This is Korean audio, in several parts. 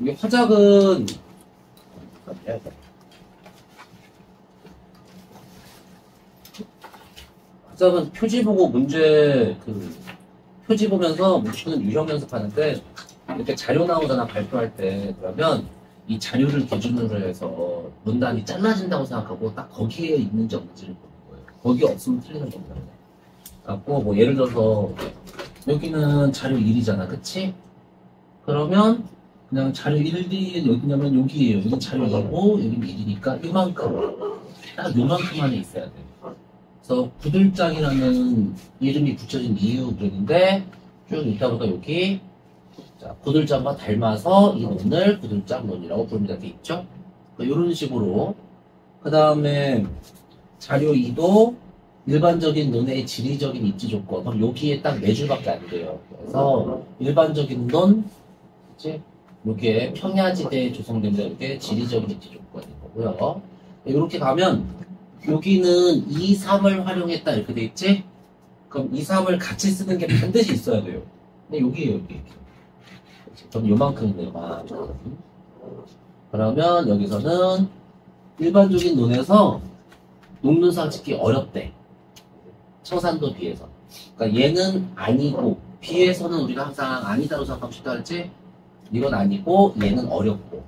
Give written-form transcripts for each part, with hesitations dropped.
이게 화작은 화작은 표지 보고 문제 표지 보면서 묻히는 유형 연습하는데 이렇게 자료 나오잖아 발표할 때. 그러면 이 자료를 기준으로 해서 문단이 잘라진다고 생각하고 딱 거기에 있는지 없는지를 보는 거예요. 거기 없으면 틀리는 겁니다. 갖고 뭐 예를 들어서 여기는 자료 1이잖아, 그치? 그러면 그냥 자료 1이 여기냐면 여기에요. 여기 자료 2고 여기는 1이니까 이만큼, 딱 요만큼 안에 있어야 돼. 그래서 구들장이라는 이름이 붙여진 이유 그랬는데 쭉 읽다 보니까 여기 자, 구들장과 닮아서 이 논을 구들장론이라고 부릅니다. 이렇게 있죠? 이런 식으로. 그 다음에 자료 2도 일반적인 논의 지리적인 입지 조건. 그럼 여기에 딱 4줄밖에 안 돼요. 그래서 일반적인 논, 그치? 여기에 평야지대에 조성됩니다. 이게 지리적인 입지 조건인 거고요. 이렇게 가면 여기는 2, 3을 활용했다 이렇게 돼 있지? 그럼 2, 3을 같이 쓰는 게 반드시 있어야 돼요. 근데 여기에요, 여기. 그럼 요만큼 있네요, 요만큼. 그러면 여기서는 일반적인 논에서 녹는상 짓기 어렵대. 청산도 비해서. 그러니까 얘는 아니고, 비에서는 우리가 항상 아니다로 생각하면 쉽다 했지? 이건 아니고, 얘는 어렵고.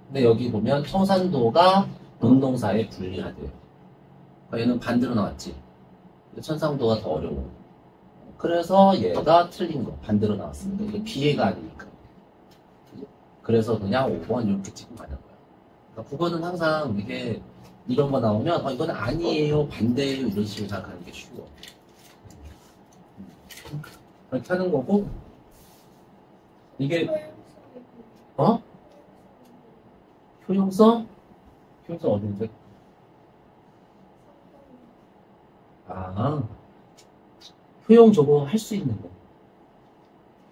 근데 여기 보면 청산도가 논농사에 불리하대요. 그러니까 얘는 반대로 나왔지. 천상도가 더 어려워. 그래서 얘가 틀린 거, 반대로 나왔습니다. 이게 비해가 아니니까. 그래서 그냥 5번 이렇게 찍으면 가는 거야. 그러니까 국어는 항상 이게 이런 거 나오면 이건 아니에요, 반대예요 이런 식으로 생각하는 게 쉬워. 그렇게 하는 거고 이게 효용성? 효용성 어딘데? 효용 저거 할 수 있는 거.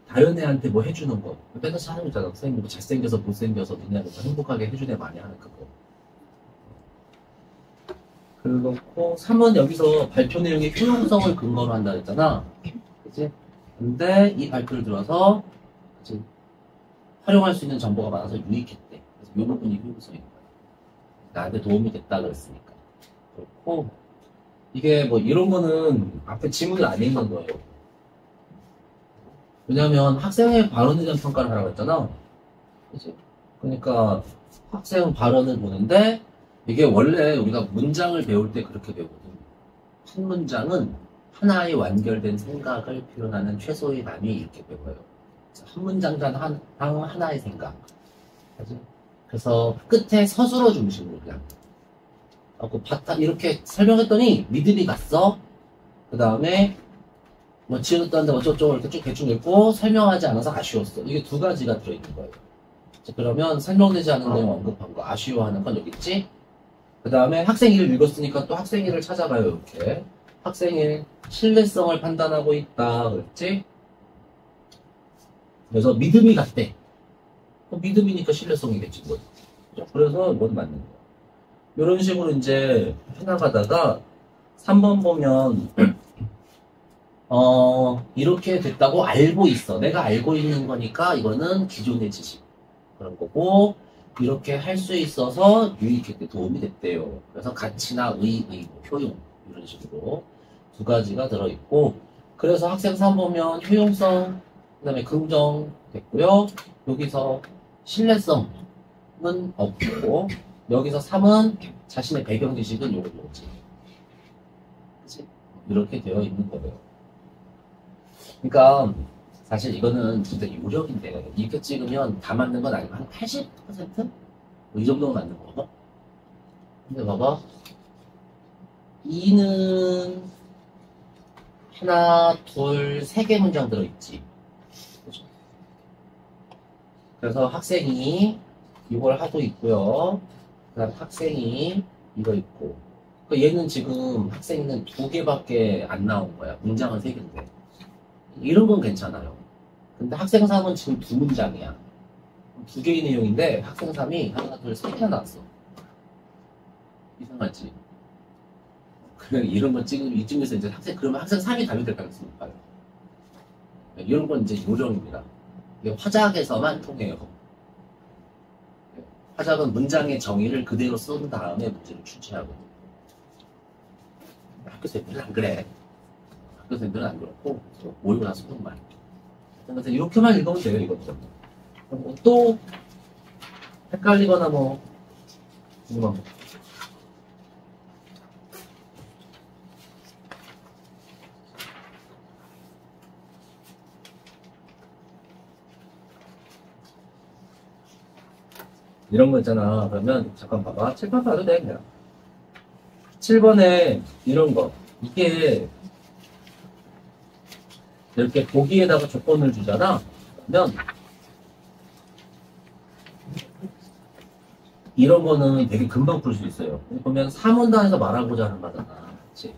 다른 애한테 뭐 해주는 거. 맨날 하는 거잖아. 선생님 뭐 잘생겨서 못생겨서 니네를 행복하게 해준 애 많이 하는 그거. 그렇고 3은 여기서 발표 내용의 효용성을 근거로 한다 했잖아. 그치? 근데 이 발표를 들어서 그치? 활용할 수 있는 정보가 많아서 유익했대. 그래서 이 부분이 효용성인 거야. 나한테 도움이 됐다 그랬으니까. 그렇고 이게 뭐 이런 거는 앞에 지문을 안 읽는 거예요. 왜냐면 학생의 발언에 대한 평가를 하라고 했잖아. 그치? 그러니까 학생 발언을 보는데 이게 원래 우리가 문장을 배울 때 그렇게 배우거든. 한 문장은 하나의 완결된 생각을 표현하는 최소의 단위 이렇게 배워요. 한 문장당 하나의 생각. 그치? 그래서 끝에 서술어 중심으로 그냥. 이렇게 설명했더니 믿음이 갔어. 그 다음에 뭐 지어도 한데 어쩌고저쩌고 이렇게 쭉 대충 읽고 설명하지 않아서 아쉬웠어. 이게 두 가지가 들어있는 거예요. 그러면 설명되지 않은 내용 언급한 거 아쉬워하는 건 여기 있지. 그 다음에 학생일을 읽었으니까 또 학생일을 찾아봐요. 이렇게 학생일 신뢰성을 판단하고 있다 그랬지. 그래서 믿음이 갔대. 믿음이니까 신뢰성이겠지 뭐. 그래서 이건 맞는 거야. 이런 식으로 이제 해나가다가 3번 보면 이렇게 됐다고 알고 있어. 내가 알고 있는 거니까 이거는 기존의 지식 그런 거고 이렇게 할 수 있어서 유익했대. 도움이 됐대요. 그래서 가치나 의의, 효용 이런 식으로 두 가지가 들어있고 그래서 학생 3 보면 효용성 그 다음에 긍정 됐고요. 여기서 신뢰성은 없고 여기서 3은 자신의 배경 지식은 요거지. 그치? 이렇게 되어 있는 거예요. 그러니까 사실 이거는 진짜 요령인데 이렇게 찍으면 다 맞는 건 아니고 한 80%? 뭐 이 정도는 맞는 거거든. 근데 봐봐 2는 하나, 둘, 3개 문장 들어있지. 그렇죠? 그래서 학생이 이걸 하고 있고요. 그 다음 학생이 이거 있고 얘는 지금 학생은 2개밖에 안 나온 거야. 문장은 3개인데 이런 건 괜찮아요. 근데 학생 3은 지금 2문장이야. 2개의 내용인데 학생 3이 하나, 둘, 3개나 나왔어. 이상하지? 그냥 이런 거 찍으면 이쯤에서 이제 그러면 학생 3이 답이 될 가능성이 높아요. 이런 건 이제 요령입니다. 이게 화작에서만 통해요. 화작은 문장의 정의를 그대로 쓴 다음에 문제를 출제하거든요. 학교생들은 안 그래. 학교생들은 안 그렇고 모의고 나서 그만. 그래서 이렇게만 읽으면 돼요. 이것도. 또 헷갈리거나 뭐 궁금한 거. 이런 거 있잖아. 그러면 잠깐 봐봐. 7번 봐도 돼 그냥. 7번에 이런 거. 이게 이렇게 보기에다가 조건을 주잖아. 그러면 이런 거는 되게 금방 풀 수 있어요. 보면 3원단에서 말하고자 하는 바잖아. 그치?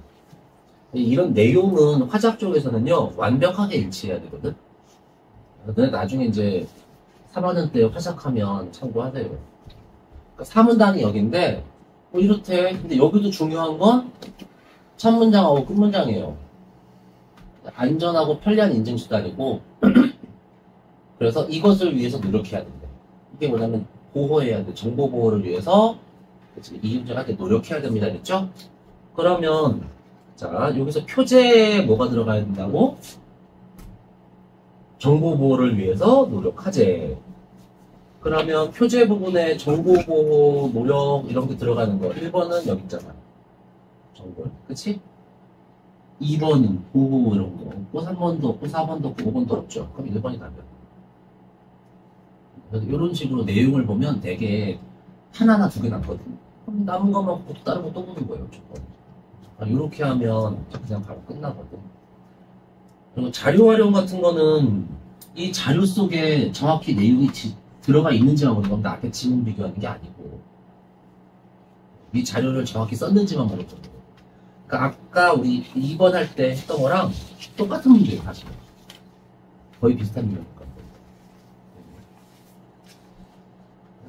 이런 내용은 화작 쪽에서는요, 완벽하게 일치해야 되거든? 근데 나중에 이제 3학년 때 화작하면 참고하세요. 그러니까 3원단이 여긴데, 뭐 이렇대. 근데 여기도 중요한 건 첫 문장하고 끝 문장이에요. 안전하고 편리한 인증수단이고, 그래서 이것을 위해서 노력해야 된대. 이게 뭐냐면, 보호해야 돼. 정보 보호를 위해서, 이윤정한테 노력해야 됩니다. 그랬죠? 그러면, 자, 여기서 표제에 뭐가 들어가야 된다고? 정보 보호를 위해서 노력하재. 그러면 표제 부분에 정보 보호, 노력, 이런 게 들어가는 거. 1번은 여기 있잖아. 정보. 그치? 2번은 보호, 이런 거. 없고, 3번도 없고, 4번도 없고, 5번도 없죠. 그럼 1번이 답이야. 그래서 이런 식으로 내용을 보면 되게 하나나 두 개 남거든. 그럼 남은 것만 또 다른 거 또 보는 거예요. 이렇게 하면 그냥 바로 끝나거든. 그리고 자료 활용 같은 거는 이 자료 속에 정확히 내용이 들어가 있는지만 보는 겁니다. 앞에 지문 비교하는 게 아니고 이 자료를 정확히 썼는지만 보는 겁니다. 그러니까 아까 우리 2번 할 때 했던 거랑 똑같은 문제예요. 사실 거의 비슷한 문제니까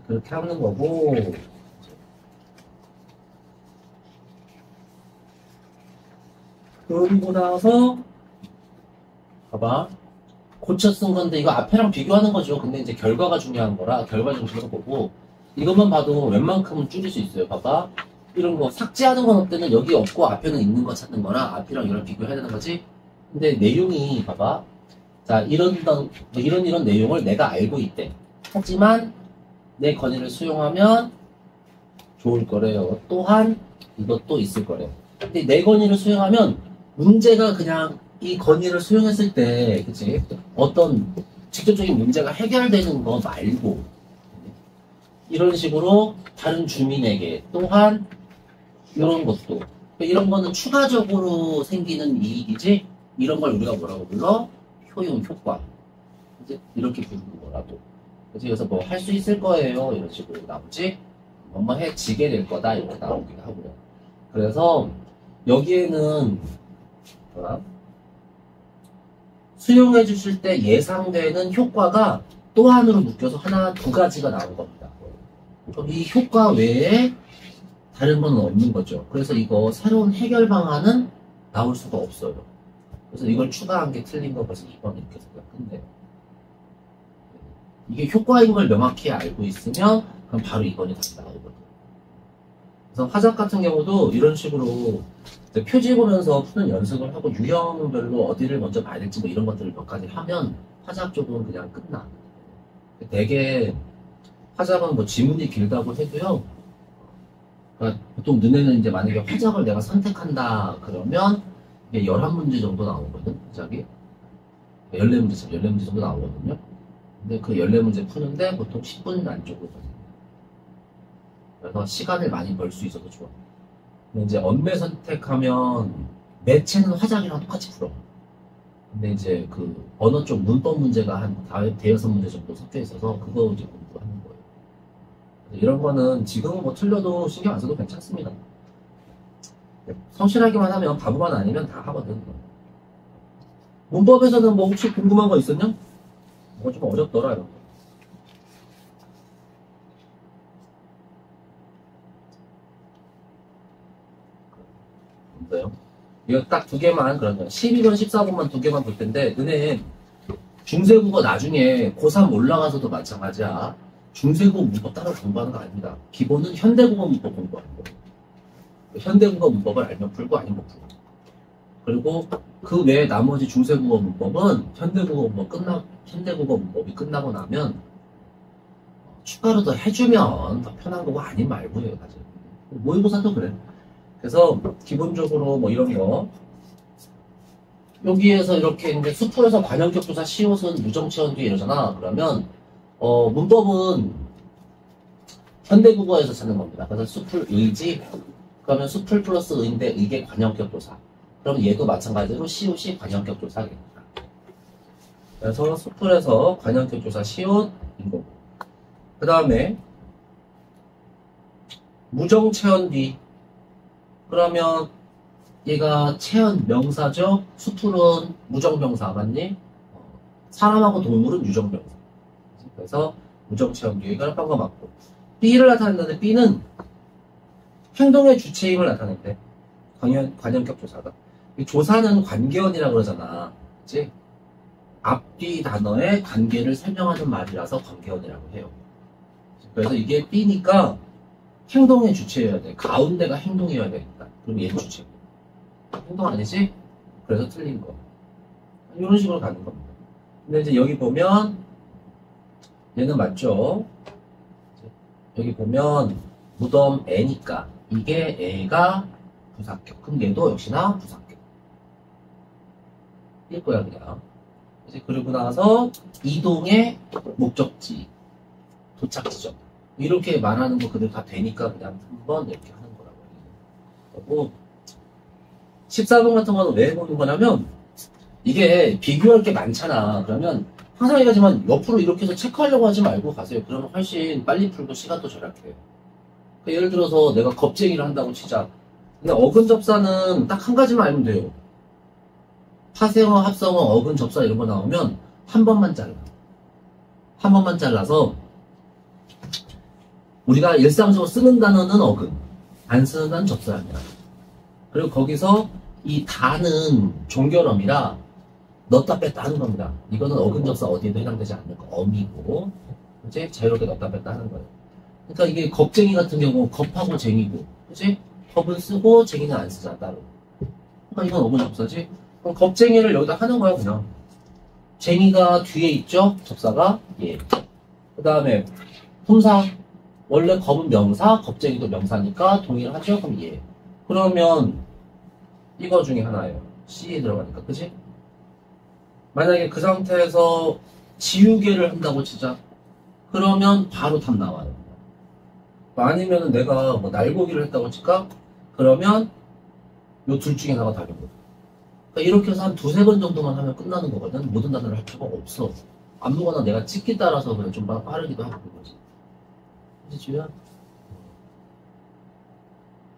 그렇게 하는 거고. 그리고 나서 봐봐, 고쳐 쓴 건데 이거 앞에랑 비교하는 거죠. 근데 이제 결과가 중요한 거라 결과 중심으로 보고 이것만 봐도 웬만큼은 줄일 수 있어요. 봐봐, 이런 거 삭제하는 건 어때는 여기 없고 앞에는 있는 거 찾는 거랑 앞이랑 이런 비교해야 되는 거지. 근데 내용이 봐봐, 자 이런 내용을 내가 알고 있대. 하지만 내 건의를 수용하면 좋을 거래요. 또한 이것도 있을 거래요. 근데 내 건의를 수용하면 문제가 그냥 이 건의를 수용했을 때, 그치? 어떤 직접적인 문제가 해결되는 거 말고, 이런 식으로 다른 주민에게 또한 이런 것도, 이런 거는 추가적으로 생기는 이익이지, 이런 걸 우리가 뭐라고 불러? 효용, 효과. 이제 이렇게 부르는 거라고. 그래서 뭐 할 수 있을 거예요. 이런 식으로 나오지? 뭐뭐 해지게 될 거다. 이렇게 나오기도 하고요. 그래서 여기에는, 뭐야? 수용해 주실 때 예상되는 효과가 또한으로 묶여서 하나, 두 가지가 나온 겁니다. 그럼 이 효과 외에 다른 건 없는 거죠. 그래서 이거 새로운 해결 방안은 나올 수가 없어요. 그래서 이걸 추가한 게 틀린 거 벌써 2번 이렇게 해서 끝내요. 이게 효과인 걸 명확히 알고 있으면 그럼 바로 2번이 다시 나오거든요. 그래서 화작 같은 경우도 이런 식으로 표지 보면서 푸는 연습을 하고 유형별로 어디를 먼저 봐야 될지 뭐 이런 것들을 몇 가지 하면 화작 쪽은 그냥 끝나. 되게 화작은 뭐 지문이 길다고 해도요. 그러니까 보통 눈에는 이제 만약에 화작을 내가 선택한다 그러면 이게 11문제 정도 나오거든. 화작이 14문제 정도 나오거든요. 근데 그 14문제 푸는데 보통 10분 안쪽으로 걸려요. 그래서 시간을 많이 벌 수 있어서 좋아. 근데 이제 언매 선택하면 매체는 화작이랑 똑같이 풀어. 근데 이제 그 언어 쪽 문법 문제가 한 대여섯 문제 정도 섞여 있어서 그거 이제 공부하는 거예요. 이런 거는 지금은 뭐 틀려도 신경 안 써도 괜찮습니다. 성실하기만 하면 바보만 아니면 다 하거든. 문법에서는 뭐 혹시 궁금한 거 있었냐? 뭐 좀 어렵더라 이런 거. 없어요. 이거 딱 두 개만 그러면 12번, 14번만 두 개만 볼 텐데 너네 중세국어 나중에 고3 올라가서도 마찬가지야. 중세국어 문법 따로 공부하는 거 아닙니다. 기본은 현대국어 문법 공부하는 거예요. 현대국어 문법을 알면 풀고 아니면 못 풀고. 그리고 그 외에 나머지 중세국어 문법은 현대국어 문법이 끝나고 나면 추가로 더 해주면 더 편한 거고 아닌 말고예요, 사실. 모의고사도 그래. 그래서 기본적으로 뭐 이런 거 여기에서 이렇게 이제 수풀에서 관형격조사 시옷은 무정체언 뒤에 이러잖아. 그러면 문법은 현대국어에서 찾는 겁니다. 그래서 수풀 의지 그러면 수풀 플러스 의인데 의계 관형격조사. 그럼 얘도 마찬가지로 시옷이 관형격조사겠다. 그래서 수풀에서 관형격조사 시옷인 거고. 그 다음에 무정체언 뒤 그러면 얘가 체언 명사죠? 수풀은 무정명사 맞니? 사람하고 동물은 유정명사. 그래서 무정체언 뒤가 한 거 맞고. B를 나타낸다는데 B는 행동의 주체임을 나타낸대. 관형격 조사가. 조사는 관계언이라고 그러잖아. 그치? 앞뒤 단어의 관계를 설명하는 말이라서 관계언이라고 해요. 그래서 이게 B니까 행동의 주체여야 돼. 가운데가 행동이어야 되겠다. 그럼 얘는 주체고. 행동 아니지? 그래서 틀린 거. 이런 식으로 가는 겁니다. 근데 이제 여기 보면 얘는 맞죠? 여기 보면 무덤 애니까 이게 애가 부사격. 그럼 얘도 역시나 부사격. 일 거야 그냥. 이제 그러고 나서 이동의 목적지, 도착 지점 이렇게 말하는 거 그대로 다 되니까 그냥 한번 이렇게 하는 거라고 해요. 그리고 14번 같은 거는 왜 해보는 거냐면 이게 비교할 게 많잖아. 그러면 항상 얘기하지만 옆으로 이렇게 해서 체크하려고 하지 말고 가세요. 그러면 훨씬 빨리 풀고 시간도 절약해요. 그러니까 예를 들어서 내가 겁쟁이를 한다고 치자. 근데 어근 접사는 딱 한 가지만 알면 돼요. 파생어, 합성어, 어근 접사 이런 거 나오면 한 번만 잘라. 한 번만 잘라서 우리가 일상적으로 쓰는 단어는 어근, 안 쓰는 단어는 접사합니다. 그리고 거기서 이 다는 종결어미라 넣었다 뺐다 하는 겁니다. 이거는 어근 접사 어디에도 해당되지 않는 거. 어미고 이제 자유롭게 넣었다 뺐다 하는 거예요. 그러니까 이게 겁쟁이 같은 경우 겁하고 쟁이고 그치? 겁은 쓰고 쟁이는 안 쓰잖아 따로. 그러니까 이건 어근 접사지. 그럼 겁쟁이를 여기다 하는 거야 그냥. 쟁이가 뒤에 있죠? 접사가 예. 그 다음에 품사 원래 겁은 명사, 겁쟁이도 명사니까 동일하죠? 그럼 예. 그러면 이거 중에 하나예요. C에 들어가니까 그치? 만약에 그 상태에서 지우개를 한다고 치자. 그러면 바로 답 나와요. 아니면 내가 뭐 날고기를 했다고 칠까? 그러면 요 둘 중에 하나가 답이거든. 그러니까 이렇게 해서 한 두세 번 정도만 하면 끝나는 거거든. 모든 단어를 할 필요가 없어. 아무거나 내가 찍기 따라서 그냥 좀 빠르기도 하고 그거지. 그치, 주야?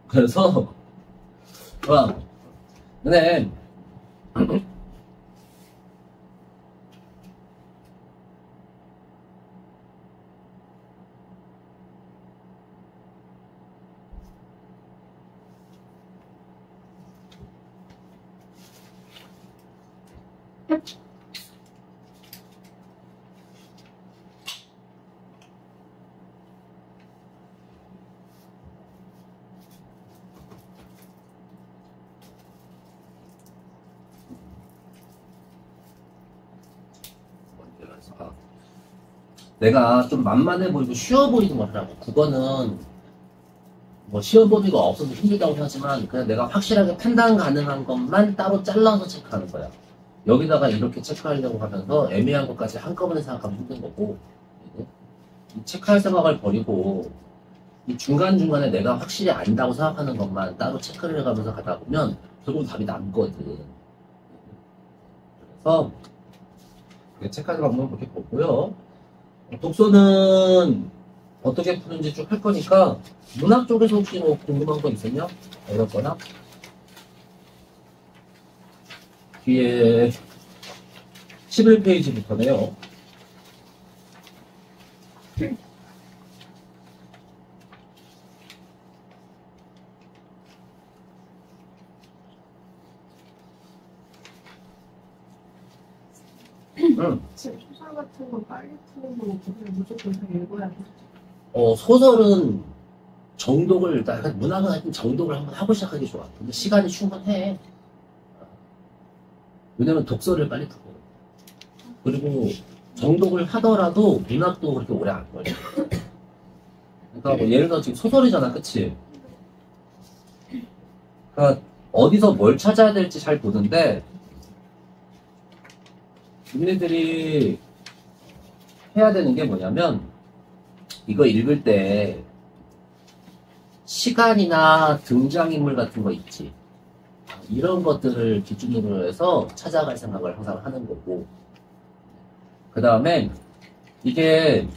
그래서, 근데, 내가 좀 만만해 보이고 쉬워 보이는 걸 하라고. 그거는 뭐 시험 범위가 없어서 힘들다고 하지만 그냥 내가 확실하게 판단 가능한 것만 따로 잘라서 체크하는 거야. 여기다가 이렇게 체크하려고 하면서 애매한 것까지 한꺼번에 생각하면 힘든 거고 이 체크할 생각을 버리고 이 중간중간에 내가 확실히 안다고 생각하는 것만 따로 체크를 해가면서 가다 보면 결국 답이 남거든. 그래서 체크하는 방법은 그렇게 보고요. 독서는 어떻게 푸는지 쭉 할 거니까 문학 쪽에서 혹시 뭐 궁금한 거 있었냐? 어렵거나 뒤에 11페이지부터네요. 응. 지금 소설 같은 거 빨리 푸는 거 그냥 무조건 다 읽어야 돼. 소설은 정독을, 일단 문학은 하여튼 정독을 한번 하고 시작하기 좋아. 근데 시간이 충분해. 왜냐면 독서를 빨리 푸고. 그리고 정독을 하더라도 문학도 그렇게 오래 안 걸려. 그러니까 뭐 예를 들어 지금 소설이잖아, 그치? 그러니까 어디서 뭘 찾아야 될지 잘 보는데, 우리들이 해야 되는 게 뭐냐면, 이거 읽을 때 시간이나 등장인물 같은 거 있지. 이런 것들을 기준으로 해서 찾아갈 생각을 항상 하는 거고, 그 다음에 이게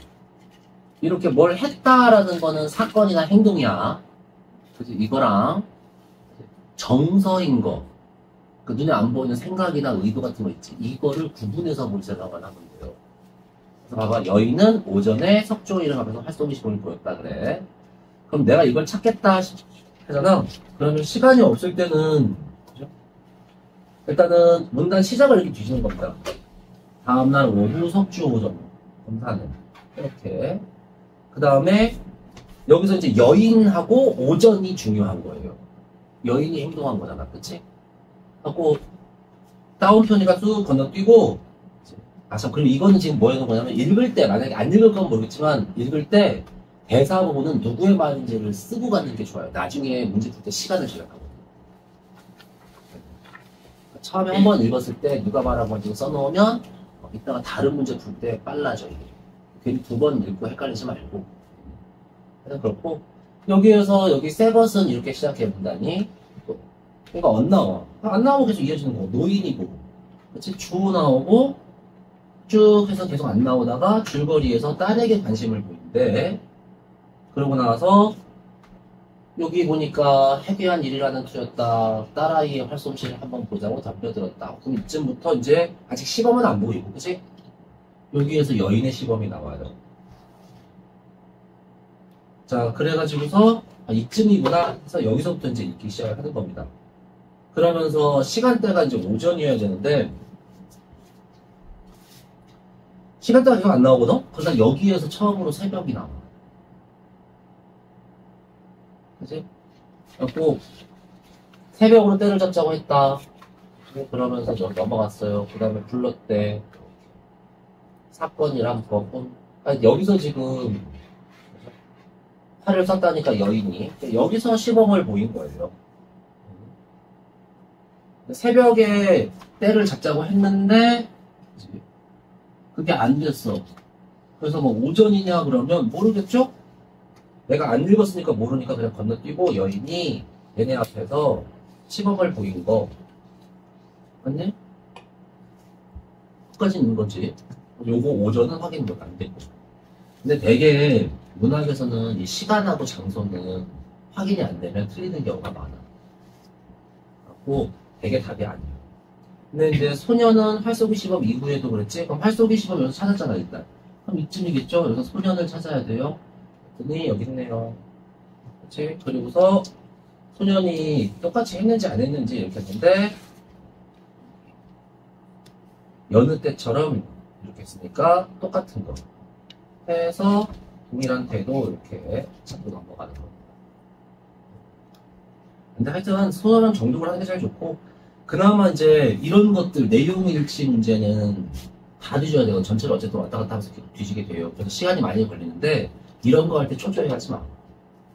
이렇게 뭘 했다라는 거는 사건이나 행동이야. 그래서 이거랑 정서인 거, 그 눈에 안 보이는 생각이나 의도 같은 거 있지. 이거를 구분해서 볼 생각을 하면 돼요. 그래서 봐봐, 여인은 오전에 석조일을 하면서 활동의 시간을 보였다 그래. 그럼 내가 이걸 찾겠다 하잖아. 그러면 시간이 없을 때는, 그죠? 일단은 문단 시작을 이렇게 뒤지는 겁니다. 다음날 오후 석주 오전 검사는 이렇게. 그 다음에 여기서 이제 여인하고 오전이 중요한 거예요. 여인이 행동한 거잖아, 그치? 하고 다운표니까 쑥 건너뛰고. 참, 그리고 이거는 지금 뭐 하는 거냐면, 읽을 때, 만약에 안 읽을 건 모르겠지만 읽을 때 대사 부분은 누구의 말인지를 쓰고 가는 게 좋아요. 나중에 문제 풀 때 시간을 절약하거든요. 처음에 한 번 읽었을 때 누가 말한 건지 써놓으면 이따가 다른 문제 풀 때 빨라져, 이게. 괜히 두 번 읽고 헷갈리지 말고. 그래서 그렇고, 여기에서 여기 새 것은 이렇게 시작해 본다니. 그러니까 안 나와. 안 나오고 계속 이어지는 거. 노인이고. 그치? 주 나오고, 쭉 해서 계속 안 나오다가 줄거리에서 딸에게 관심을 보이는데, 그러고 나서 여기 보니까 해괴한 일이라는 투였다. 딸아이의 활솜씨를 한번 보자고 덤벼들었다. 그럼 이쯤부터 이제 아직 시범은 안 보이고, 그치? 여기에서 여인의 시범이 나와요. 자, 그래가지고서 이쯤이구나 해서 여기서부터 이제 읽기 시작을 하는 겁니다. 그러면서 시간대가 이제 오전이어야 되는데, 시간대가 계속 안 나오거든? 그러다 여기에서 처음으로 새벽이 나와. 그치? 그래갖고, 새벽으로 때를 잡자고 했다. 그러면서 넘어갔어요. 그 다음에 불렀대. 사건이랑 법은. 아니, 여기서 지금, 활을 썼다니까 여인이. 여기서 시범을 보인 거예요. 새벽에 때를 잡자고 했는데, 그게 안 됐어. 그래서 뭐 오전이냐 그러면 모르겠죠? 내가 안 읽었으니까 모르니까 그냥 건너뛰고 여인이 얘네 앞에서 시범을 보인 거. 맞니? 끝까지 있는 거지. 요거 오전은 확인 못 안 되고. 근데 되게 문학에서는 이 시간하고 장소는 확인이 안 되면 틀리는 경우가 많아. 그래갖고 되게 답이 아니에요. 근데 이제 소녀는 활쏘기 시범 이후에도 그랬지? 그럼 활쏘기 시범 여기서 찾았잖아, 일단. 그럼 이쯤이겠죠? 여기서 소년을 찾아야 돼요. 그랬더니 여기 있네요. 그치? 그리고서 소년이 똑같이 했는지 안 했는지 이렇게 했는데, 여느 때처럼 이렇게 했으니까 똑같은 거 해서 동일한 태도 이렇게 잡고 넘어가는 겁니다. 근데 하여튼 소년은 정독을 하는 게 제일 좋고, 그나마 이제 이런 것들 내용 일치 문제는 다 뒤져야 되고 전체를 어쨌든 왔다 갔다 하면서 계속 뒤지게 돼요. 그래서 시간이 많이 걸리는데 이런 거 할 때 초조해 하지 마.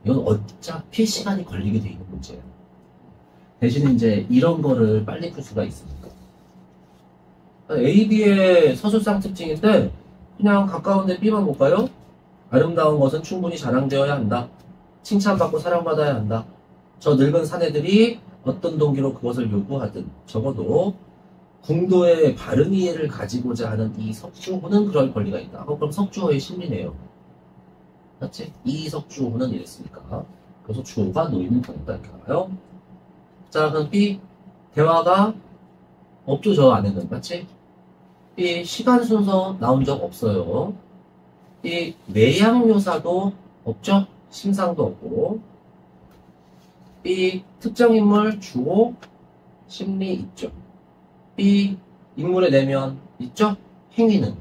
이건 어차피 시간이 걸리게 돼 있는 문제예요. 대신 이제 이런 거를 빨리 풀 수가 있으니까. A, B의 서술상 특징인데 그냥 가까운데 B만 볼까요? 아름다운 것은 충분히 자랑되어야 한다. 칭찬받고 사랑받아야 한다. 저 늙은 사내들이 어떤 동기로 그것을 요구하든 적어도 궁도의 바른 이해를 가지고자 하는 이 석주호는 그럴 권리가 있다. 그럼 석주호의 심리네요. 맞지? 이 석주호는 이랬으니까. 그래서 주호가 노인을 보냈다 이렇게 나와요. 자, 그럼 B 대화가 없죠, 저 안에는. 맞지? B 시간 순서 나온 적 없어요. B 외양 묘사도 없죠? 심상도 없고. B 특정 인물 주어 심리 있죠. B 인물의 내면 있죠? 행위는.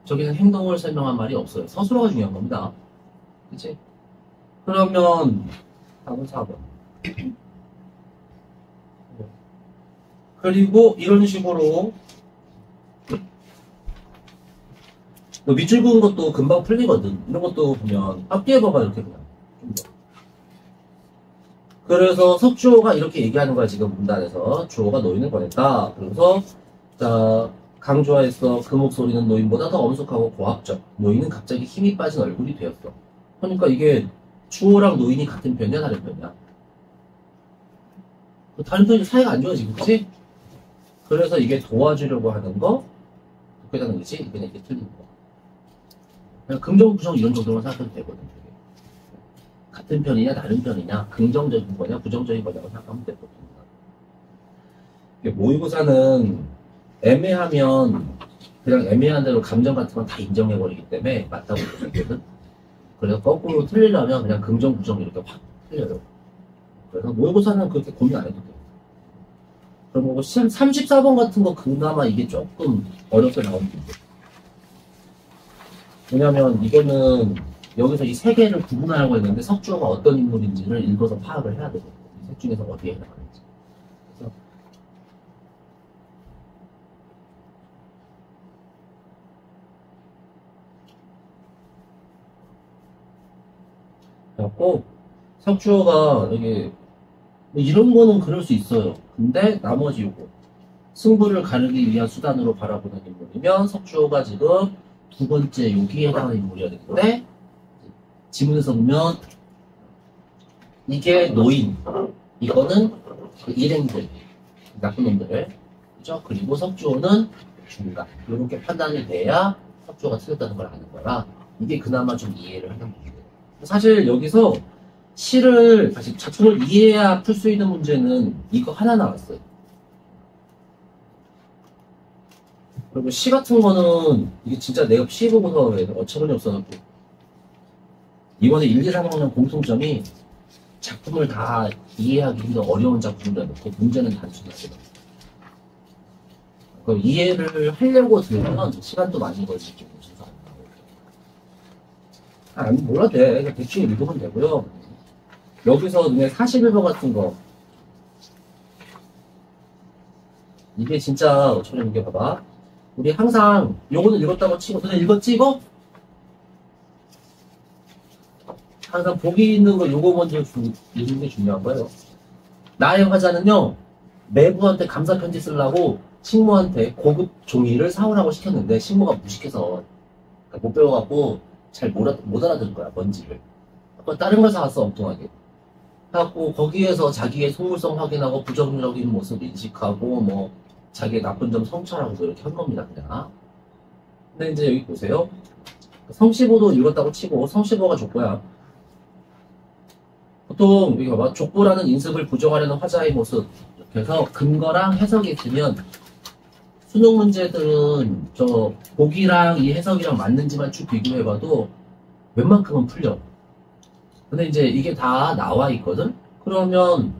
저기는 행동을 설명한 말이 없어요. 서술어가 중요한 겁니다. 그치? 그러면 답은 4번. 그리고 이런 식으로 밑줄 그은 것도 금방 풀리거든. 이런 것도 보면 앞뒤에 봐봐 이렇게 그냥 좀 더. 그래서 석주호가 이렇게 얘기하는 거야. 지금 문단에서 주호가 노인을 보냈다. 그래서 자 강조하였어. 그 목소리는 노인보다 더 엄숙하고 고압적. 노인은 갑자기 힘이 빠진 얼굴이 되었어. 그러니까 이게 주호랑 노인이 같은 편이야 다른 편이야? 다른 편이 사이가 안 좋아지고 그치? 그래서 이게 도와주려고 하는 거 그렇게 하는 거지? 그냥 이게 틀린 거. 그냥 긍정, 부정 이런 정도만 생각해도 되거든. 되게. 같은 편이냐, 다른 편이냐, 긍정적인 거냐, 부정적인 거냐고 생각하면 되거든. 모의고사는 애매하면 그냥 애매한 대로 감정 같은 건 다 인정해버리기 때문에 맞다고 보거든. 그래서 거꾸로 틀리려면 그냥 긍정, 부정 이렇게 확 틀려요. 그래서 모의고사는 그렇게 고민 안 해도 돼. 그리고 34번 같은 거 그나마 이게 조금 어렵게 나오는 문제. 왜냐면 이거는 여기서 이 세 개를 구분하라고 했는데 석주호가 어떤 인물인지를 읽어서 파악을 해야 되거든요. 이 셋 중에서 어디에 해당하는지. 그래서 그래갖고 석주호가 여기 뭐 이런 거는 그럴 수 있어요. 근데 나머지 요거 승부를 가르기 위한 수단으로 바라보는 인물이면 석주호가 지금 두 번째 여기에 해당하는 인물이어야 되는데 지문에서 보면 이게 노인, 이거는 그 일행들, 나쁜 놈들, 그죠? 그리고 석주호는 중간. 이렇게 판단이 돼야 석주호가 틀렸다는 걸 아는 거라 이게 그나마 좀 이해를 하는 문제예요. 사실 여기서 시를 다시 작품을 이해해야 풀 수 있는 문제는 이거 하나 나왔어요. 그리고 시 같은 거는 이게 진짜 내가 시 보고서 어처구니 없어갖고 이번에 1, 2, 3학년 공통점이 작품을 다 이해하기 힘든 어려운 작품을 해놓고 문제는 단순하게 이해를 하려고 들으면 시간도 많이 걸리고 문제도 안 나오고 몰라도 돼. 그냥 대충 읽으면 되고요. 여기서 눈에 41번 같은 거 이게 진짜 어처구니 없게 봐봐. 우리 항상 요거는 읽었다고 치고 너네 읽었지 이거? 항상 보기 있는 거 요거 먼저 읽는 게 중요한 거예요. 나의 화자는요 매부한테 감사 편지 쓰려고 식모한테 고급 종이를 사오라고 시켰는데 식모가 무식해서 못 배워갖고 잘 못 알아들을 거야 뭔지를. 다른 걸 사왔어 엉뚱하게. 그래갖고 거기에서 자기의 속물성 확인하고 부정적인 모습 인식하고 뭐 자기의 나쁜 점 성찰하고 뭐 이렇게 한 겁니다 그냥. 근데 이제 여기 보세요. 성시보도 읽었다고 치고 성시보가 족보야. 보통 여기 봐봐. 족보라는 인습을 부정하려는 화자의 모습 이렇게 해서 근거랑 해석이 있으면 수능 문제들은 저 보기랑 이 해석이랑 맞는지만 쭉 비교해봐도 웬만큼은 풀려. 근데 이제 이게 다 나와 있거든? 그러면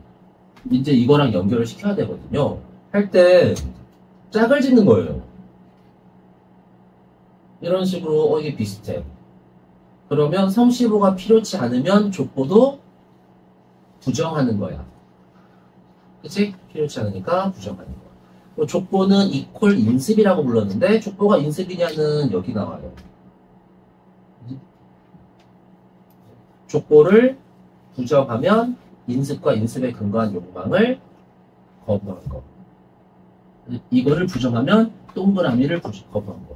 이제 이거랑 연결을 시켜야 되거든요. 할 때 짝을 짓는 거예요. 이런 식으로 이게 비슷해. 그러면 성시보가 필요치 않으면 족보도 부정하는 거야. 그치? 필요치 않으니까 부정하는 거야. 족보는 이퀄 인습이라고 불렀는데 족보가 인습이냐는 여기 나와요. 족보를 부정하면 인습과 인습에 근거한 욕망을 거부한 거. 이거를 부정하면 동그라미를 거부한 거.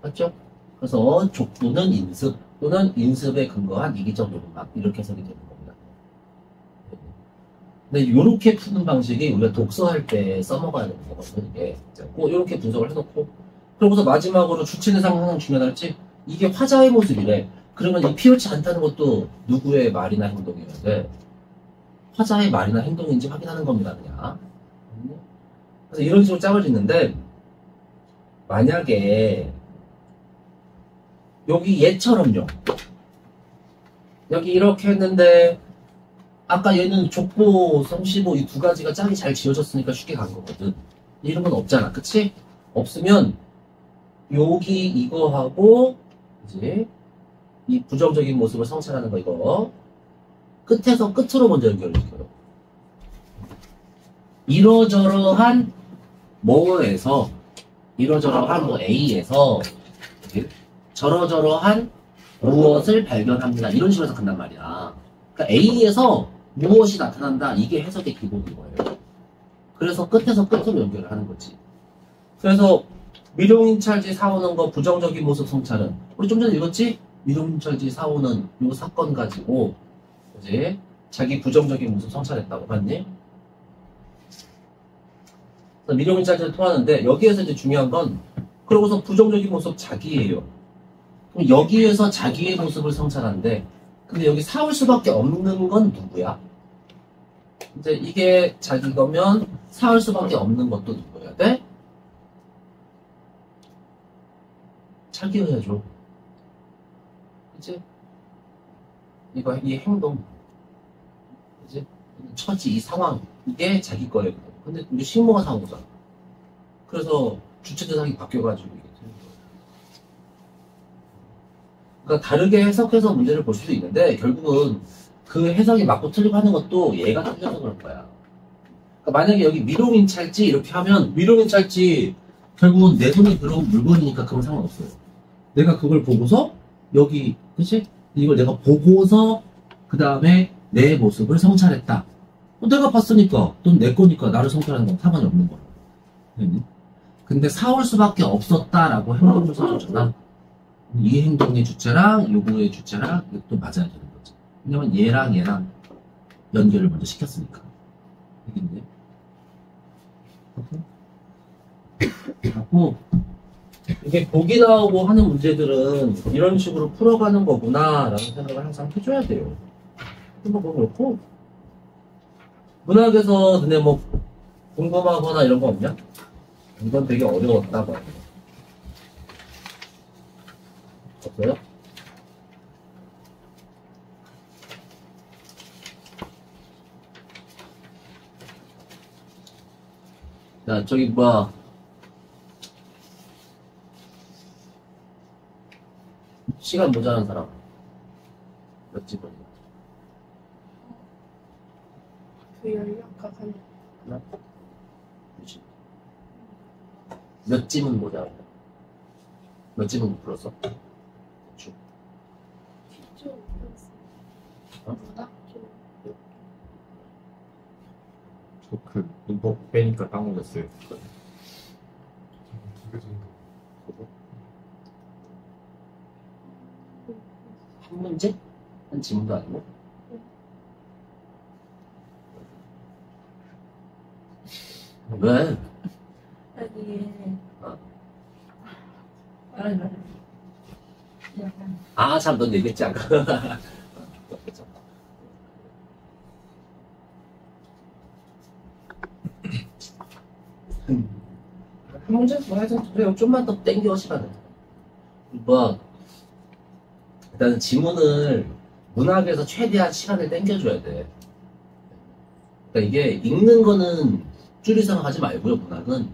맞죠? 그래서 족보는 인습 또는 인습에 근거한 이기적 욕망 이렇게 해석이 되는 겁니다. 근데 이렇게 푸는 방식이 우리가 독서할 때 써먹어야 되는 거거든요. 이게 이렇게 분석을 해놓고 그러고서 마지막으로 주체대상 항상 중요하지. 이게 화자의 모습이래. 그러면 이 필요치 않다는 것도 누구의 말이나 행동이어야 돼. 화자의 말이나 행동인지 확인하는 겁니다, 그냥. 그래서 이런 식으로 짝을 짓는데, 만약에, 여기 얘처럼요. 여기 이렇게 했는데, 아까 얘는 족보, 성시보 이 두 가지가 짝이 잘 지어졌으니까 쉽게 간 거거든. 이런 건 없잖아, 그치? 없으면, 여기 이거하고 이제 이 부정적인 모습을 성찰하는 거 이거 끝에서 끝으로 먼저 연결시켜요. 이러저러한 뭐에서 이러저러한 뭐 A에서 저러저러한 무엇을 발견합니다. 이런 식으로 해석한단 말이야. 그러니까 A에서 무엇이 나타난다. 이게 해석의 기본인 거예요. 그래서 끝에서 끝으로 연결을 하는 거지. 그래서 미룡인찰지 사오는 거 부정적인 모습 성찰은 우리 좀 전에 읽었지? 미룡인찰지 사오는 요 사건 가지고 이제 자기 부정적인 모습 성찰했다고 봤니? 미룡인찰지를 통하는데 여기에서 이제 중요한 건 그러고서 부정적인 모습 자기예요. 그럼 여기에서 자기의 모습을 성찰하는데 근데 여기 사올 수밖에 없는 건 누구야? 이제 이게 자기 거면 사올 수밖에 없는 것도 누구야 돼? 자기여야죠. 그치? 이 행동. 그치? 처지, 이 상황. 이게 자기 거예요. 근데 우리 식모가 사온 거잖아. 그래서 주체 대상이 바뀌어가지고 이게 되는 거예요. 그러니까 다르게 해석해서 문제를 볼 수도 있는데 결국은 그 해석이 맞고 틀리고 하는 것도 얘가 틀려서 그럴 거야. 그러니까 만약에 여기 미롱인찰지 이렇게 하면 미롱인찰지 결국은 내 손에 들어온 물건이니까 그건 상관없어요. 내가 그걸 보고서 여기 그치? 이걸 내가 보고서 그 다음에 내 모습을 성찰했다. 내가 봤으니까 넌 내 거니까 나를 성찰하는 건 상관이 없는 거야. 근데 사올 수밖에 없었다라고 행동을 써줬잖아. 이 행동의 주체랑 요거의 주체랑 이것도 맞아야 되는 거지. 왜냐면 얘랑 연결을 먼저 시켰으니까. 알겠네? 하고 이게 보기 나오고 하는 문제들은 이런 식으로 풀어가는 거구나 라는 생각을 항상 해줘야 돼요. 뭐 그렇고 문학에서 근데 뭐 궁금하거나 이런 거 없냐? 이건 되게 어려웠다 봐. 없어요? 자 저기 뭐야 시간 모자란 사람 몇 집은이야? 그 연락가 가는 하나? 몇 집은 모자란 몇 집은 못 풀었어? 대충 좀 어? 보다 좀 그 문법 빼니까 딱 올렸어요. 그래. 2개 정도. 한 문제? 한 지문도 아니고? 왜? 아니 어. 말하지 마. 아, 참, 넌 얘기했지, 아까. 한 문제? 뭐 하여튼, 그래요. 좀만 더 땡겨, 시간을. 뭐, 일단은 지문을 문학에서 최대한 시간을 땡겨줘야 돼. 그러니까 이게 읽는 거는 줄이상 하지 말고요, 문학은.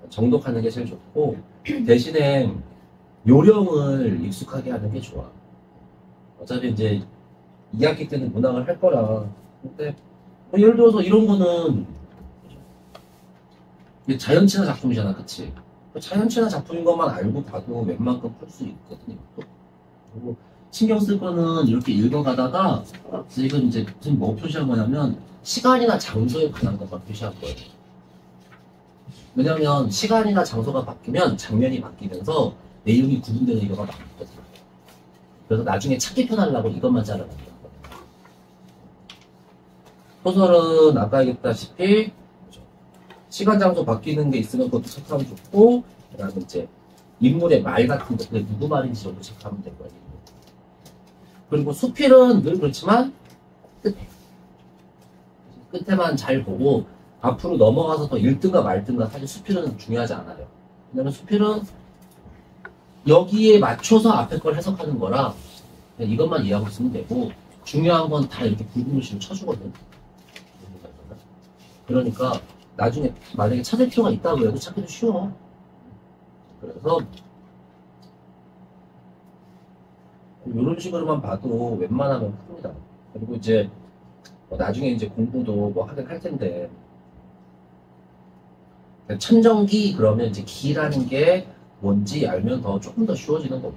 정독하는 게 제일 좋고, 대신에 요령을 익숙하게 하는 게 좋아. 어차피 이제 2학기 때는 문학을 할 거라. 근데 뭐 예를 들어서 이런 거는 이게 자연친화 작품이잖아, 그치? 자연친화 작품인 것만 알고 봐도 웬만큼 풀 수 있거든요. 그리고 신경 쓸 거는 이렇게 읽어가다가 이건 이제 지금 뭐 표시한 거냐면 시간이나 장소에 관한 것만 표시한 거예요. 왜냐면 시간이나 장소가 바뀌면 장면이 바뀌면서 내용이 구분되는 경우가 많거든요. 그래서 나중에 찾기 편하려고 이것만 잘라놨던 거예요. 소설은 아까 얘기했다시피 시간 장소 바뀌는 게 있으면 그것도 체크하면 좋고, 그다음에 이제 인물의 말 같은 거, 그게 누구 말인지 정도 체크하면 될 거예요. 그리고 수필은 늘 그렇지만 끝에만 잘 보고 앞으로 넘어가서 더 읽든가 말든가 사실 수필은 중요하지 않아요. 왜냐면 수필은 여기에 맞춰서 앞에 걸 해석하는 거라 그냥 이것만 이해하고 있으면 되고 중요한 건 다 이렇게 붉은글씨로 쳐주거든. 그러니까 나중에 만약에 찾을 필요가 있다고 해도 찾기도 쉬워. 그래서 이런 식으로만 봐도 웬만하면 풉니다. 그리고 이제 나중에 이제 공부도 뭐 하긴 할 텐데 천정기 그러면 이제 기라는 게 뭔지 알면 더 조금 더 쉬워지는 거죠.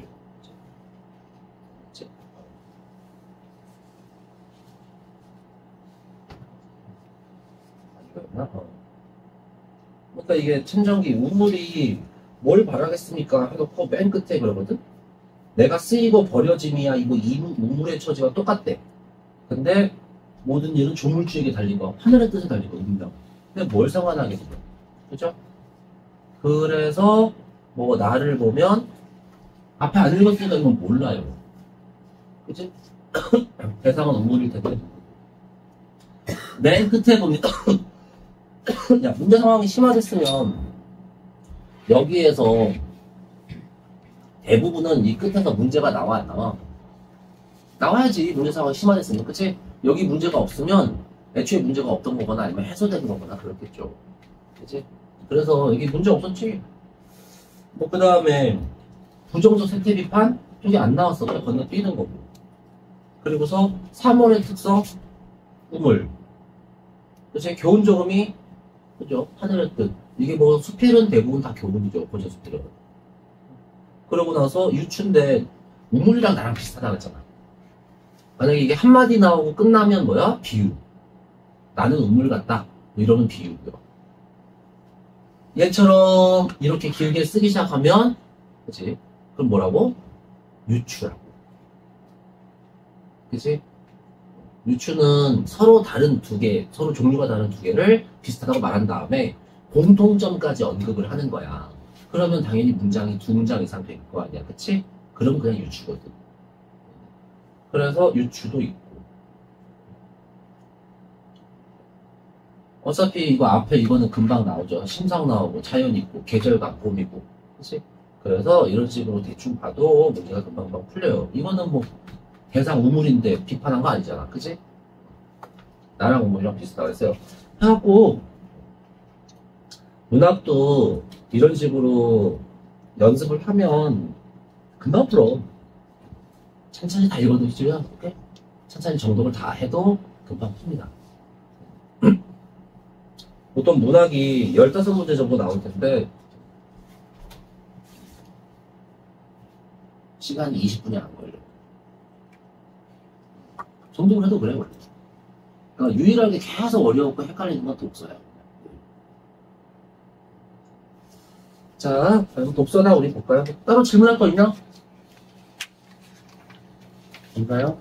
그러니까 이게 천정기 우물이 뭘 바라겠습니까 해놓고 맨 끝에 그러거든. 내가 쓰이고 버려짐이야 이거 이 우물의 처지와 똑같대. 근데 모든 일은 조물주에게 달리고 하늘의 뜻에 달리고 운명. 근데 뭘 상관하겠어? 그죠? 그래서 뭐 나를 보면 앞에 안 읽었으니까 이건 몰라요. 그치? 대상은 우물일 텐데 맨 끝에 보면 야 문제 상황이 심화됐으면 여기에서 대부분은 이 끝에서 문제가 나와야 나와. 나와야지 문제 상황이 심화됐으면. 그치? 여기 문제가 없으면 애초에 문제가 없던 거거나 아니면 해소된 거거나 그렇겠죠. 그치? 그래서 이게 문제 없었지. 뭐 그 다음에 부정적 세태 비판 여기 안 나왔어. 그냥 건너뛰는 거고. 그리고서 3월의 특성 우물. 그치? 교훈조금이 그죠? 하늘의 뜻. 이게 뭐 수필은 대부분 다 교훈이죠. 고전 수필은. 그러고 나서 유추인데 우물이랑 나랑 비슷하다 그랬잖아. 만약에 이게 한마디 나오고 끝나면 뭐야? 비유. 나는 우물 같다. 이러면 비유고요. 얘처럼 이렇게 길게 쓰기 시작하면 그치? 그럼 뭐라고? 유추라고. 그치? 유추는 서로 다른 두 개, 서로 종류가 다른 두 개를 비슷하다고 말한 다음에 공통점까지 언급을 하는 거야. 그러면 당연히 문장이 두 문장 이상 될 거 아니야. 그치? 그럼 그냥 유추거든. 그래서 유추도 있고. 어차피 이거 앞에 이거는 금방 나오죠. 심상 나오고, 자연 있고, 계절감, 봄이고. 그치? 그래서 이런 식으로 대충 봐도 문제가 금방금방 풀려요. 이거는 뭐 대상 우물인데 비판한 거 아니잖아. 그치? 나랑 우물이랑 비슷하다 그랬어요. 해갖고, 문학도 이런 식으로 연습을 하면 금방 풀어. 천천히 다 읽어두시면, 오케이? 천천히 정독을 다 해도 금방 풉니다. 보통 문학이 15문제 정도 나올 텐데, 시간이 20분이 안 걸려. 정독을 해도 그래, 원래. 그러니까 유일하게 계속 어려웠고 헷갈리는 건 독서야. 자, 그럼 독서나 우리 볼까요? 따로 질문할 거 있나? 있나요?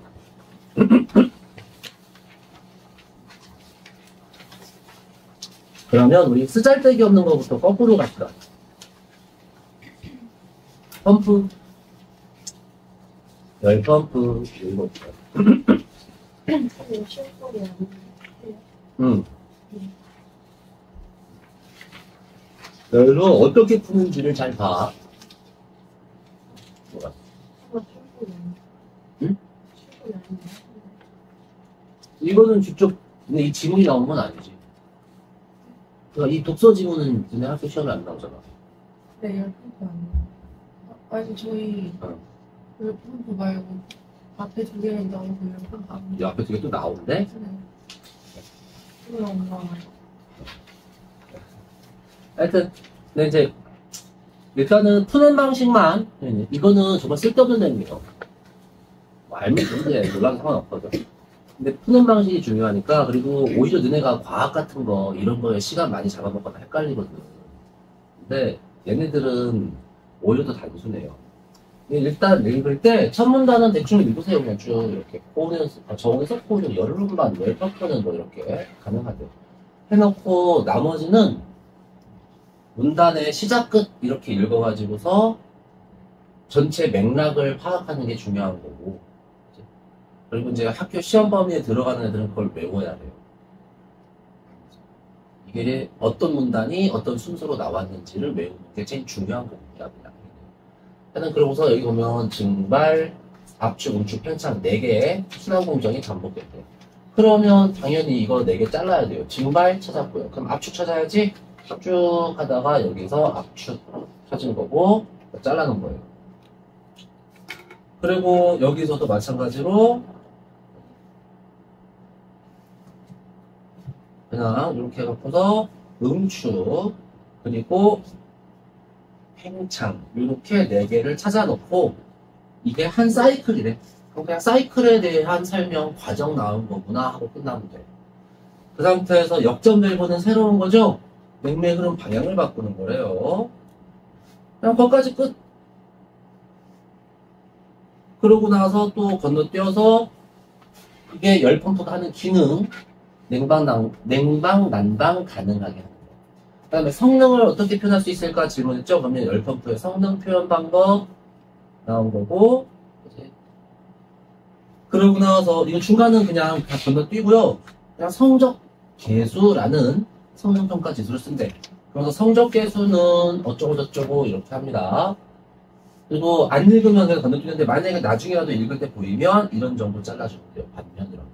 그러면 우리 쓰잘데기 없는 거부터 거꾸로 갑시다. 펌프. 열 펌프. 이거 실소리 안 응. 열로 어떻게 푸는지를 잘 봐. 뭐가? 실소리 안 응? 실소리 안 이거는 직접, 근데 이 지문이 나온 건 아니지. 그러니까 이 독서 지문은 너네 학교 시험에 안 나오잖아. 네, 열풍도 아니에요. 아니, 저희 열풍도 말고 앞에 두 개는 나오고 열풍도 안 이 앞에 두 개 또 나오는데? 네. 그게 안 나와요. 하여튼, 근데 이제, 일단은 푸는 방식만, 이거는 정말 쓸데없는 내용이에요. 뭐 알면 좋은데, 몰라도 상관없거든. 근데 푸는 방식이 중요하니까, 그리고 오히려 너네가 과학 같은 거, 이런 거에 시간 많이 잡아먹거나 헷갈리거든. 근데 얘네들은 오히려 더 단순해요. 일단 읽을 때, 첫 문단은 대충 읽으세요. 그냥 쭉 이렇게. 코는, 저기서 코는 열음반, 열퍼프는 뭐 이렇게 가능하대요. 해놓고, 나머지는 문단의 시작 끝 이렇게 읽어가지고서 전체 맥락을 파악하는 게 중요한 거고, 그리고 이제 학교 시험 범위에 들어가는 애들은 그걸 외워야 돼요. 이게 어떤 문단이 어떤 순서로 나왔는지를 외우는 게 제일 중요한 겁니다. 일단 그러고서 여기 보면 증발, 압축, 응축, 팽창 4개의 순환 공정이 반복됐대요. 그러면 당연히 이거 4개 잘라야 돼요. 증발 찾았고요. 그럼 압축 찾아야지. 쭉 하다가 여기서 압축, 펴진 거고 잘라놓은 거예요. 그리고 여기서도 마찬가지로 그냥 이렇게 해갖고서 응축 그리고 팽창 이렇게 4개를 찾아놓고 이게 한 사이클이래. 그럼 그냥 사이클에 대한 설명 과정 나온 거구나 하고 끝나면 돼. 그 상태에서 역전 밸브는 새로운 거죠. 냉매 흐름 방향을 바꾸는 거래요. 그냥 거기까지 끝. 그러고 나서 또 건너뛰어서 이게 열 펌프가 하는 기능 냉방 난방 가능하게 하는 거. 그 다음에 성능을 어떻게 표현할 수 있을까 질문했죠. 그러면 열 펌프의 성능 표현 방법 나온 거고 그치? 그러고 나서 이거 중간은 그냥 다 건너뛰고요. 그냥 성적 계수라는 성능 평가 지수를 쓴대. 그래서 성적 계수는 어쩌고 저쩌고 이렇게 합니다. 그리고 안 읽으면 그냥 건너뛰는데 만약에 나중에라도 읽을 때 보이면 이런 정도 잘라주면 돼요. 반면 이런 거.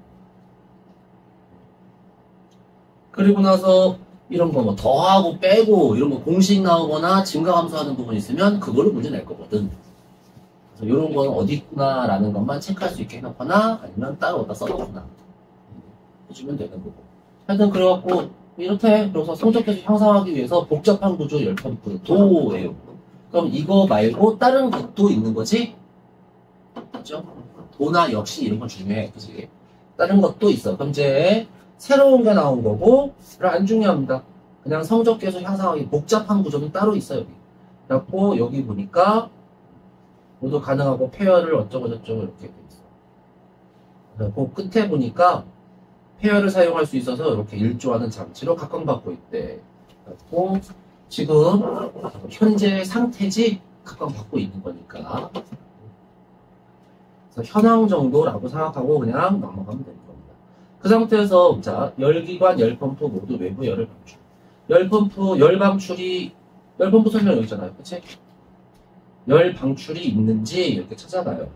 그리고 나서 이런 거 뭐 더하고 빼고 이런 거 공식 나오거나 증가 감소하는 부분 있으면 그걸로 문제 낼 거거든. 그래서 이런 거는 어디 있구나라는 것만 체크할 수 있게 해놓거나 아니면 따로 어디다 써놓거나 해주면 되는 거고. 하여튼 그래갖고 이렇게 그래서 성적 계수 향상하기 위해서 복잡한 구조 열 펌프 도예요. 그럼 이거 말고 다른 것도 있는 거지? 그죠? 도나 역시 이런 거 중요해. 그지? 다른 것도 있어. 그럼 이제 새로운 게 나온 거고, 안 중요합니다. 그냥 성적 계수 향상하기 복잡한 구조는 따로 있어요. 여기. 그래갖고 여기 보니까 모두 가능하고 페어를 어쩌고저쩌고 이렇게 돼 있어. 그리고 끝에 보니까 페어를 사용할 수 있어서 이렇게 일조하는 장치로 각광받고 있대. 그래갖고 지금 현재 상태지 각광받고 있는 거니까. 그래서 현황 정도라고 생각하고 그냥 넘어가면 되는 겁니다. 그 상태에서 자 열기관, 열펌프 모두 외부 열을 방출. 열펌프, 열펌프 설명 여기 있잖아요. 그치? 열 방출이 있는지 이렇게 찾아봐요.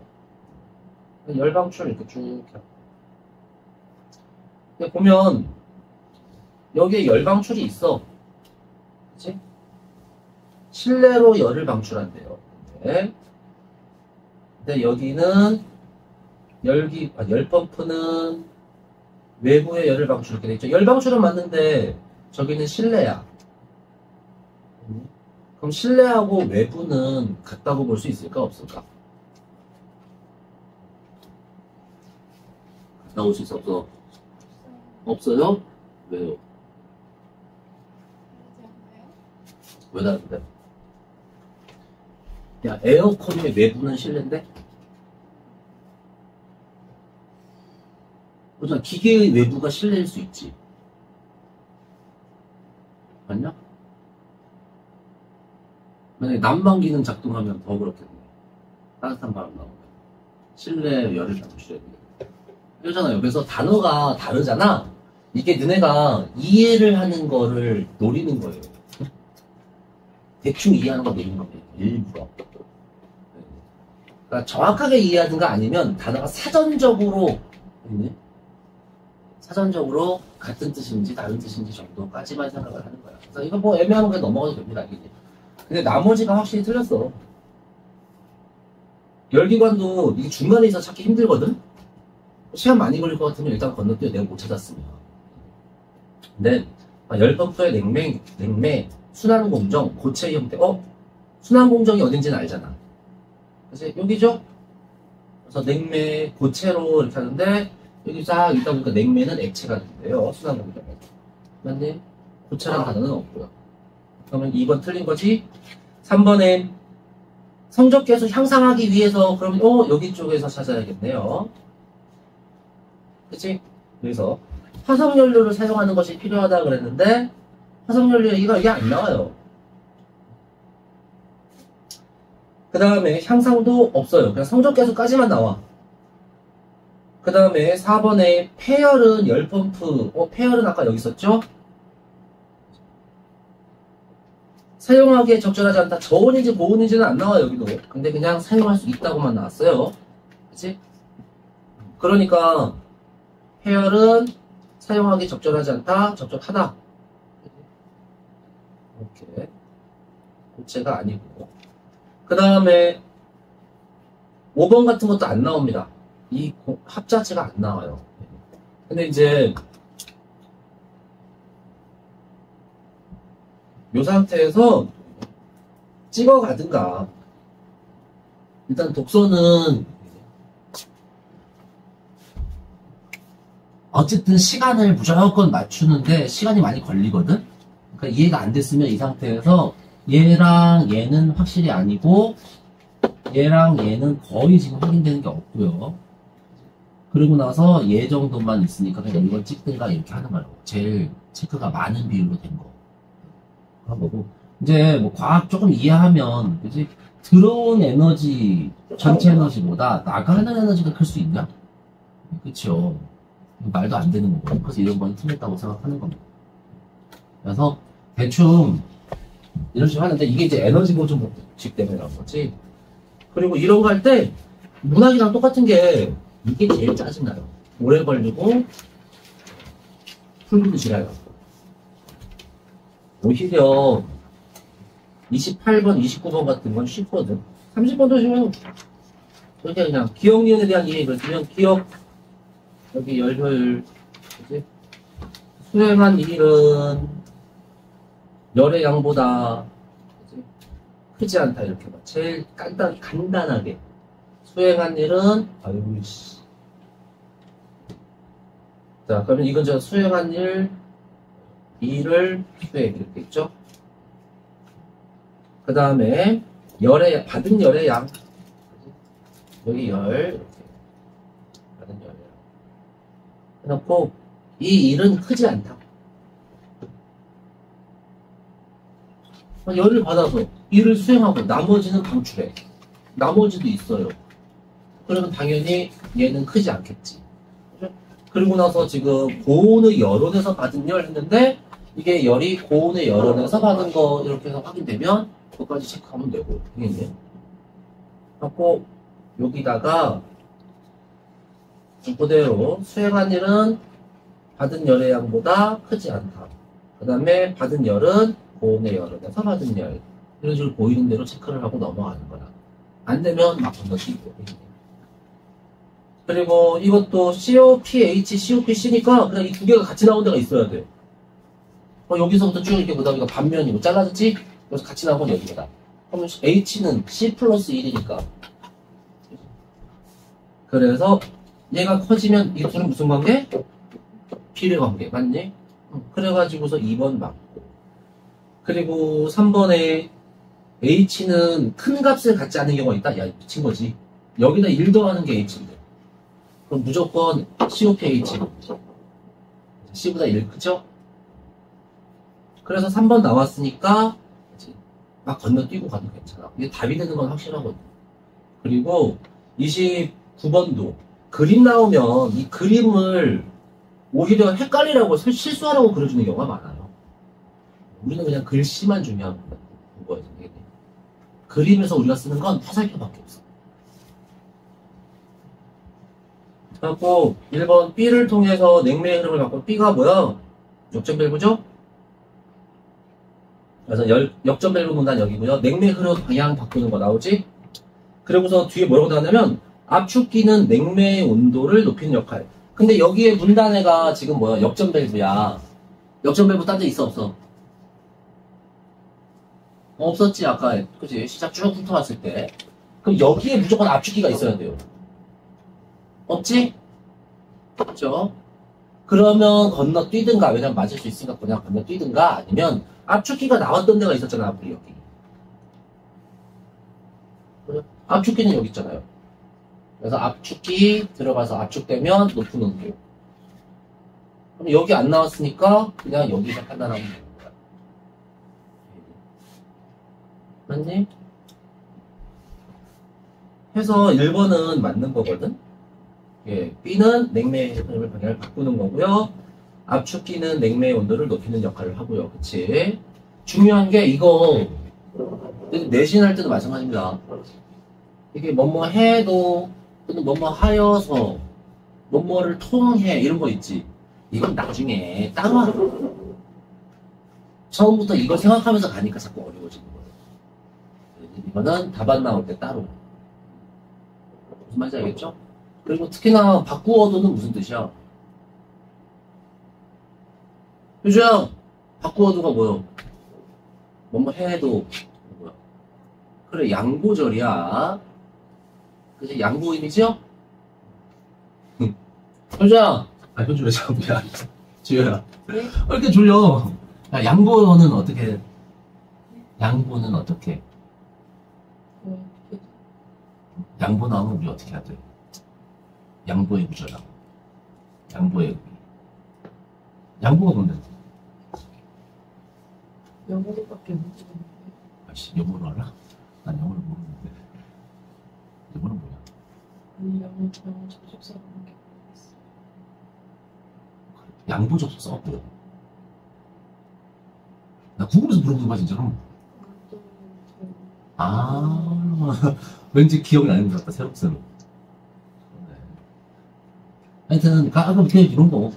열 방출 이렇게 쭉 근데 보면 여기에 열 방출이 있어. 그치? 실내로 열을 방출한대요. 네. 근데 여기는 열펌프는 외부의 열을 방출 이렇게 되어 있죠. 열 방출은 맞는데 저기는 실내야. 그럼 실내하고 외부는 같다고 볼 수 있을까 없을까? 같다고 볼 수 있어 없어? 없어요? 왜요? 왜 다른데? 야, 에어컨의 외부는 실내인데? 그렇잖아. 기계의 외부가 실내일 수 있지. 맞냐? 만약에 난방 기능 작동하면 더 그렇겠네. 따뜻한 바람 나오면. 실내 열을 방출해야 돼. 그러잖아요. 그래서 단어가 다르잖아? 이게 너네가 이해를 하는 거를 노리는 거예요. 대충 이해하는 거 노리는 거예요. 일부러. 그러니까 정확하게 이해하든가 아니면 단어가 사전적으로 같은 뜻인지 다른 뜻인지 정도까지만 생각을 하는 거야. 그래서 이거 뭐 애매한 거에 넘어가도 됩니다. 이게. 근데 나머지가 확실히 틀렸어. 열기관도 이게 중간에 있어 찾기 힘들거든? 시간 많이 걸릴 것 같으면 일단 건너뛰어 내가 못 찾았습니다. 근데 열펌프의 냉매, 순환공정, 고체 형태. 순환공정이 어딘지는 알잖아. 그래서 여기죠? 그래서 냉매, 고체로 이렇게 하는데 여기 쫙 있다 보니까 냉매는 액체가 된대요. 순환공정에. 맞네? 고체라는 단어는 없고요. 그러면 2번 틀린 거지? 3번에 성적 계수 향상하기 위해서 그러면 여기 쪽에서 찾아야겠네요. 그치? 그래서 화석연료를 사용하는 것이 필요하다 그랬는데 화석연료 얘기가 이게 안 나와요. 그 다음에 향상도 없어요. 그냥 성적 계수까지만 나와. 그 다음에 4번에 폐열은 열펌프. 폐열은 아까 여기 있었죠? 사용하기에 적절하지 않다. 저온인지 고온인지는 안 나와 여기도. 근데 그냥 사용할 수 있다고만 나왔어요. 그치? 그러니까 폐열은 사용하기 적절하지 않다. 적절하다. 이렇게 고체가 아니고. 그 다음에 5번 같은 것도 안 나옵니다. 이 합 자체가 안 나와요. 근데 이제 이 상태에서 찍어가든가, 일단 독서는 어쨌든 시간을 무조건 맞추는데 시간이 많이 걸리거든? 그러니까 이해가 안 됐으면 이 상태에서 얘랑 얘는 확실히 아니고 얘랑 얘는 거의 지금 확인되는 게 없고요. 그리고 나서 얘 정도만 있으니까 그냥 이걸 찍든가 이렇게 하는 거예요. 제일 체크가 많은 비율로 된 거. 그런 거고. 이제 뭐 과학 조금 이해하면, 그지? 들어온 에너지, 전체 에너지보다 나가는 에너지가 클 수 있냐? 그쵸. 말도 안 되는 거고. 그래서 이런 건 틀렸다고 생각하는 겁니다. 그래서 대충 이런 식으로 하는데 이게 이제 에너지 보존 법칙 때문에 나온 거지. 그리고 이런 거 할 때 문학이랑 똑같은 게 이게 제일 짜증나요. 오래 걸리고 풀기도 싫어요. 오히려 28번, 29번 같은 건 쉽거든. 30번도 쉬면 이렇게 그냥 기억 니은에 대한 이해를 들면 기억 여기 열효율 그치? 수행한 일은 열의 양보다 그치? 크지 않다 이렇게 봐. 제일 간단하게 수행한 일은 아이고 씨. 자 그러면 이건 저 수행한 일을 수행 이렇게 있죠. 그 다음에 열의 받은 열의 양 여기 열 이렇게 받은 열의 양 해놓고 이 일은 크지 않다. 열을 받아서 일을 수행하고 나머지는 방출해. 나머지도 있어요. 그러면 당연히 얘는 크지 않겠지. 그리고 나서 지금 고온의 열원에서 받은 열 했는데 이게 열이 고온의 열원에서 받은 거 이렇게 해서 확인되면 그것까지 체크하면 되고 되겠네. 그리고 여기다가 그대로 수행한 일은 받은 열의 양보다 크지 않다. 그 다음에 받은 열은 고온의 열원에서 받은 열 이런 식으로 보이는 대로 체크를 하고 넘어가는 거야. 안 되면 막 건너뛰고. 그리고 이것도 COPH, COPC니까 그냥 이 두 개가 같이 나온 데가 있어야 돼. 여기서부터 쭉 이렇게 보다 보니까 반면이고 잘라졌지? 그래서 같이 나온 건 여기다. 그러면 H는 C 플러스 1이니까. 그래서 얘가 커지면 이 둘은 무슨 관계? 비례 관계. 맞니? 그래가지고서 2번 맞고. 그리고 3번에 H는 큰 값을 갖지 않는 경우가 있다? 야, 미친 거지. 여기다 1 더하는 게 H인데. 그럼 무조건 COPH. C보다 1 크죠? 그래서 3번 나왔으니까 막 건너뛰고 가도 괜찮아. 이게 답이 되는 건 확실하거든. 그리고 29번도 그림 나오면 이 그림을 오히려 헷갈리라고 실수하라고 그려주는 경우가 많아요. 우리는 그냥 글씨만 중요한 거예요. 그림에서 우리가 쓰는 건 화살표밖에 없어. 그래갖고 1번 B를 통해서 냉매의 흐름을 갖고 B가 뭐야? 역전밸브죠? 그래서 역전밸브 문단 여기고요. 냉매 흐름 방향 바꾸는 거 나오지? 그리고서 뒤에 뭐라고 나왔냐면 압축기는 냉매의 온도를 높이는 역할. 근데 여기에 문단에가 지금 뭐야? 역전밸브야. 역전밸브 딴 데 있어 없어? 없었지 아까. 그치? 시작 쭉 훑어왔을 때. 그럼 여기에 무조건 압축기가 있어야 돼요. 없지? 그렇죠? 그러면 건너뛰든가, 왜냐면 맞을 수 있으니까 그냥 건너뛰든가, 아니면 압축기가 나왔던 데가 있었잖아, 앞으로 여기. 압축기는 여기 있잖아요. 그래서 압축기 들어가서 압축되면 높은 온도. 그럼 여기 안 나왔으니까 그냥 여기서 판단하면 되는 거야. 맞니? 해서 1번은 맞는 거거든? 예, B는 냉매의 흐름을 방향을 바꾸는 거고요. 압축기는 냉매의 온도를 높이는 역할을 하고요. 그치? 중요한 게 이거 내신할 때도 마찬가지입니다. 이게 뭐뭐 해도 또는 뭐뭐 하여서 뭐뭐를 통해 이런 거 있지. 이건 나중에 따로 하는 거예요. 처음부터 이걸 생각하면서 가니까 자꾸 어려워지는 거예요. 이거는 답안 나올 때 따로. 무슨 말인지 알겠죠? 그리고 특히나 바꾸어도는 무슨 뜻이야? 효주야, 바꾸어도가 뭐요? 뭐뭐 해도 뭐야? 그래, 양보절이야. 그치, 양보인이죠? 효주야, 효주야, 잠깐만. 지효야. 네? 왜 이렇게 졸려? 야, 양보는 어떻게, 양보는 어떻게? 양보 나오면 우리 어떻게 해야 돼? 양보의 구조라. 양보의 의미. 양보가 뭔데? 영어로밖에 못 찍었는데. 아씨, 영어로 알아? 난 영어를 모르는데. 영어는 뭐야? 아니, 영어 접속사라는 게 모르겠어. 양보 접속사가 뭐야? 나 궁금해서 물어보는 거야, 진짜로. 아, 왠지 기억이 나는 것 같다, 새록새록. 네. 하여튼, 가끔 이런 거,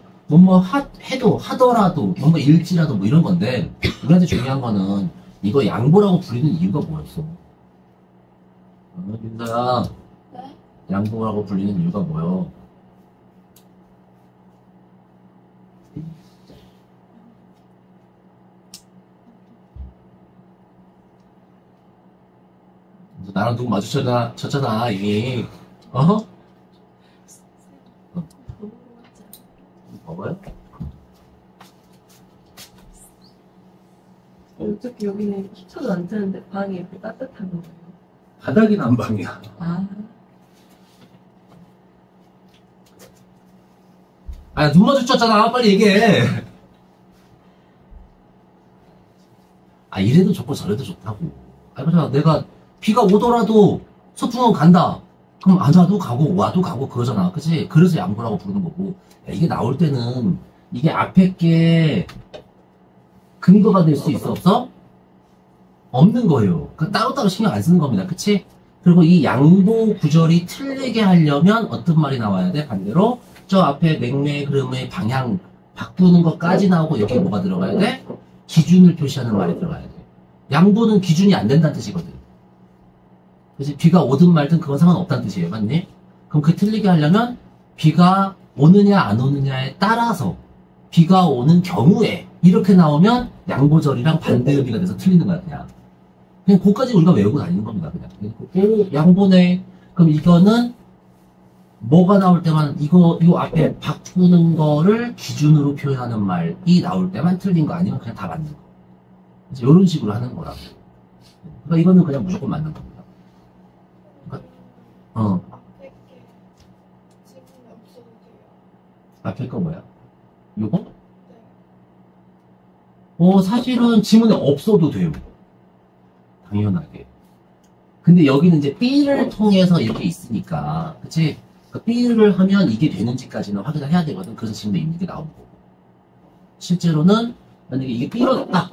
해도, 하더라도, 일지라도 뭐 이런 건데, 우리한테 중요한 거는, 이거 양보라고 부르는 이유가 뭐였어? 윤서야, 네? 양보라고 불리는 이유가 뭐요? 나랑 누구 쳤잖아, 이미. 어? 먹어요? 어차피 여기는 히터도 안 트는데 방이 이렇게 따뜻한 거예요. 바닥이 난방이야. 아, 아, 눈 마주쳤잖아. 빨리 얘기해. 아, 이래도 좋고 저래도 좋다고. 아, 그렇잖아. 내가 비가 오더라도 소풍은 간다. 그럼 안 와도 가고 와도 가고 그러잖아. 그치? 그래서 양보라고 부르는 거고. 야, 이게 나올 때는 이게 앞에 게 근거가 될 수 있어 없어? 없는 거예요. 따로따로 신경 안 쓰는 겁니다. 그치? 그리고 이 양보 구절이 틀리게 하려면 어떤 말이 나와야 돼? 반대로 저 앞에 맹매의 흐름의 방향 바꾸는 것까지 나오고 여기 뭐가 들어가야 돼? 기준을 표시하는 말이 들어가야 돼. 양보는 기준이 안 된다는 뜻이거든. 그래서 비가 오든 말든 그건 상관없다는 뜻이에요. 맞니? 그럼 그 틀리게 하려면 비가 오느냐 안 오느냐에 따라서 비가 오는 경우에 이렇게 나오면 양보절이랑 반대의미가 돼서 틀리는 거야. 그냥 그거까지 우리가 외우고 다니는 겁니다. 그냥 오, 양보네. 그럼 이거는 뭐가 나올 때만 요 앞에 바꾸는 거를 기준으로 표현하는 말이 나올 때만 틀린 거 아니면 그냥 다 맞는 거. 그래서 이런 식으로 하는 거라고. 그러니까 이거는 그냥 무조건 맞는 겁니다. 그러니까, 앞에 게 지금은 없어도 돼요. 앞에 거 뭐야? 요거? 네. 사실은 지문에 없어도 돼요. 당연하게. 근데 여기는 이제 B를 통해서 이렇게 있으니까, 그치? 그러니까 B를 하면 이게 되는지까지는 확인을 해야 되거든. 그래서 지문에 있는 게 나오는 거고. 실제로는, 만약에 이게 B로 딱!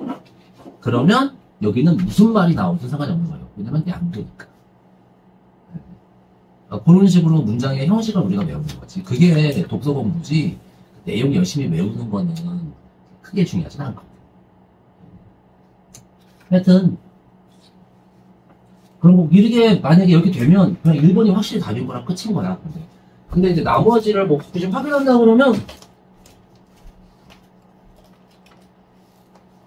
그러면, 여기는 무슨 말이 나오든 상관이 없는 거예요. 왜냐면 양보니까. 그런 식으로 문장의 형식을 우리가 외우는 거지. 그게 독서 공부지, 내용 열심히 외우는 거는 크게 중요하진 않거든. 하여튼, 그런 거, 이렇게 만약에 이렇게 되면 그냥 1번이 확실히 답인 거랑 끝인 거야. 근데 이제 나머지를 뭐 굳이 확인한다 그러면,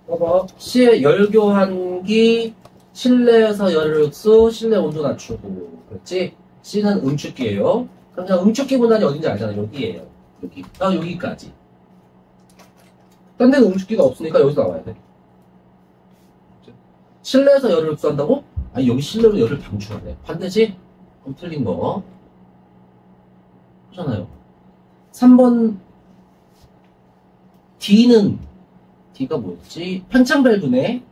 봐봐. 시의 열교환기, 실내에서 열을 흡수, 실내 온도 낮추고. 그렇지? C는 응축기예요. 그냥 응축기 분단이 어딘지 알잖아. 여기에요. 여기. 여기까지. 딴 데는 응축기가 없으니까 여기서 나와야 돼. 실내에서 열을 흡수한다고? 아니, 여기 실내로 열을 방출하네. 반대지? 그럼 틀린 거. 그렇잖아요. 3번 D가 뭐였지? 평창 밸브네.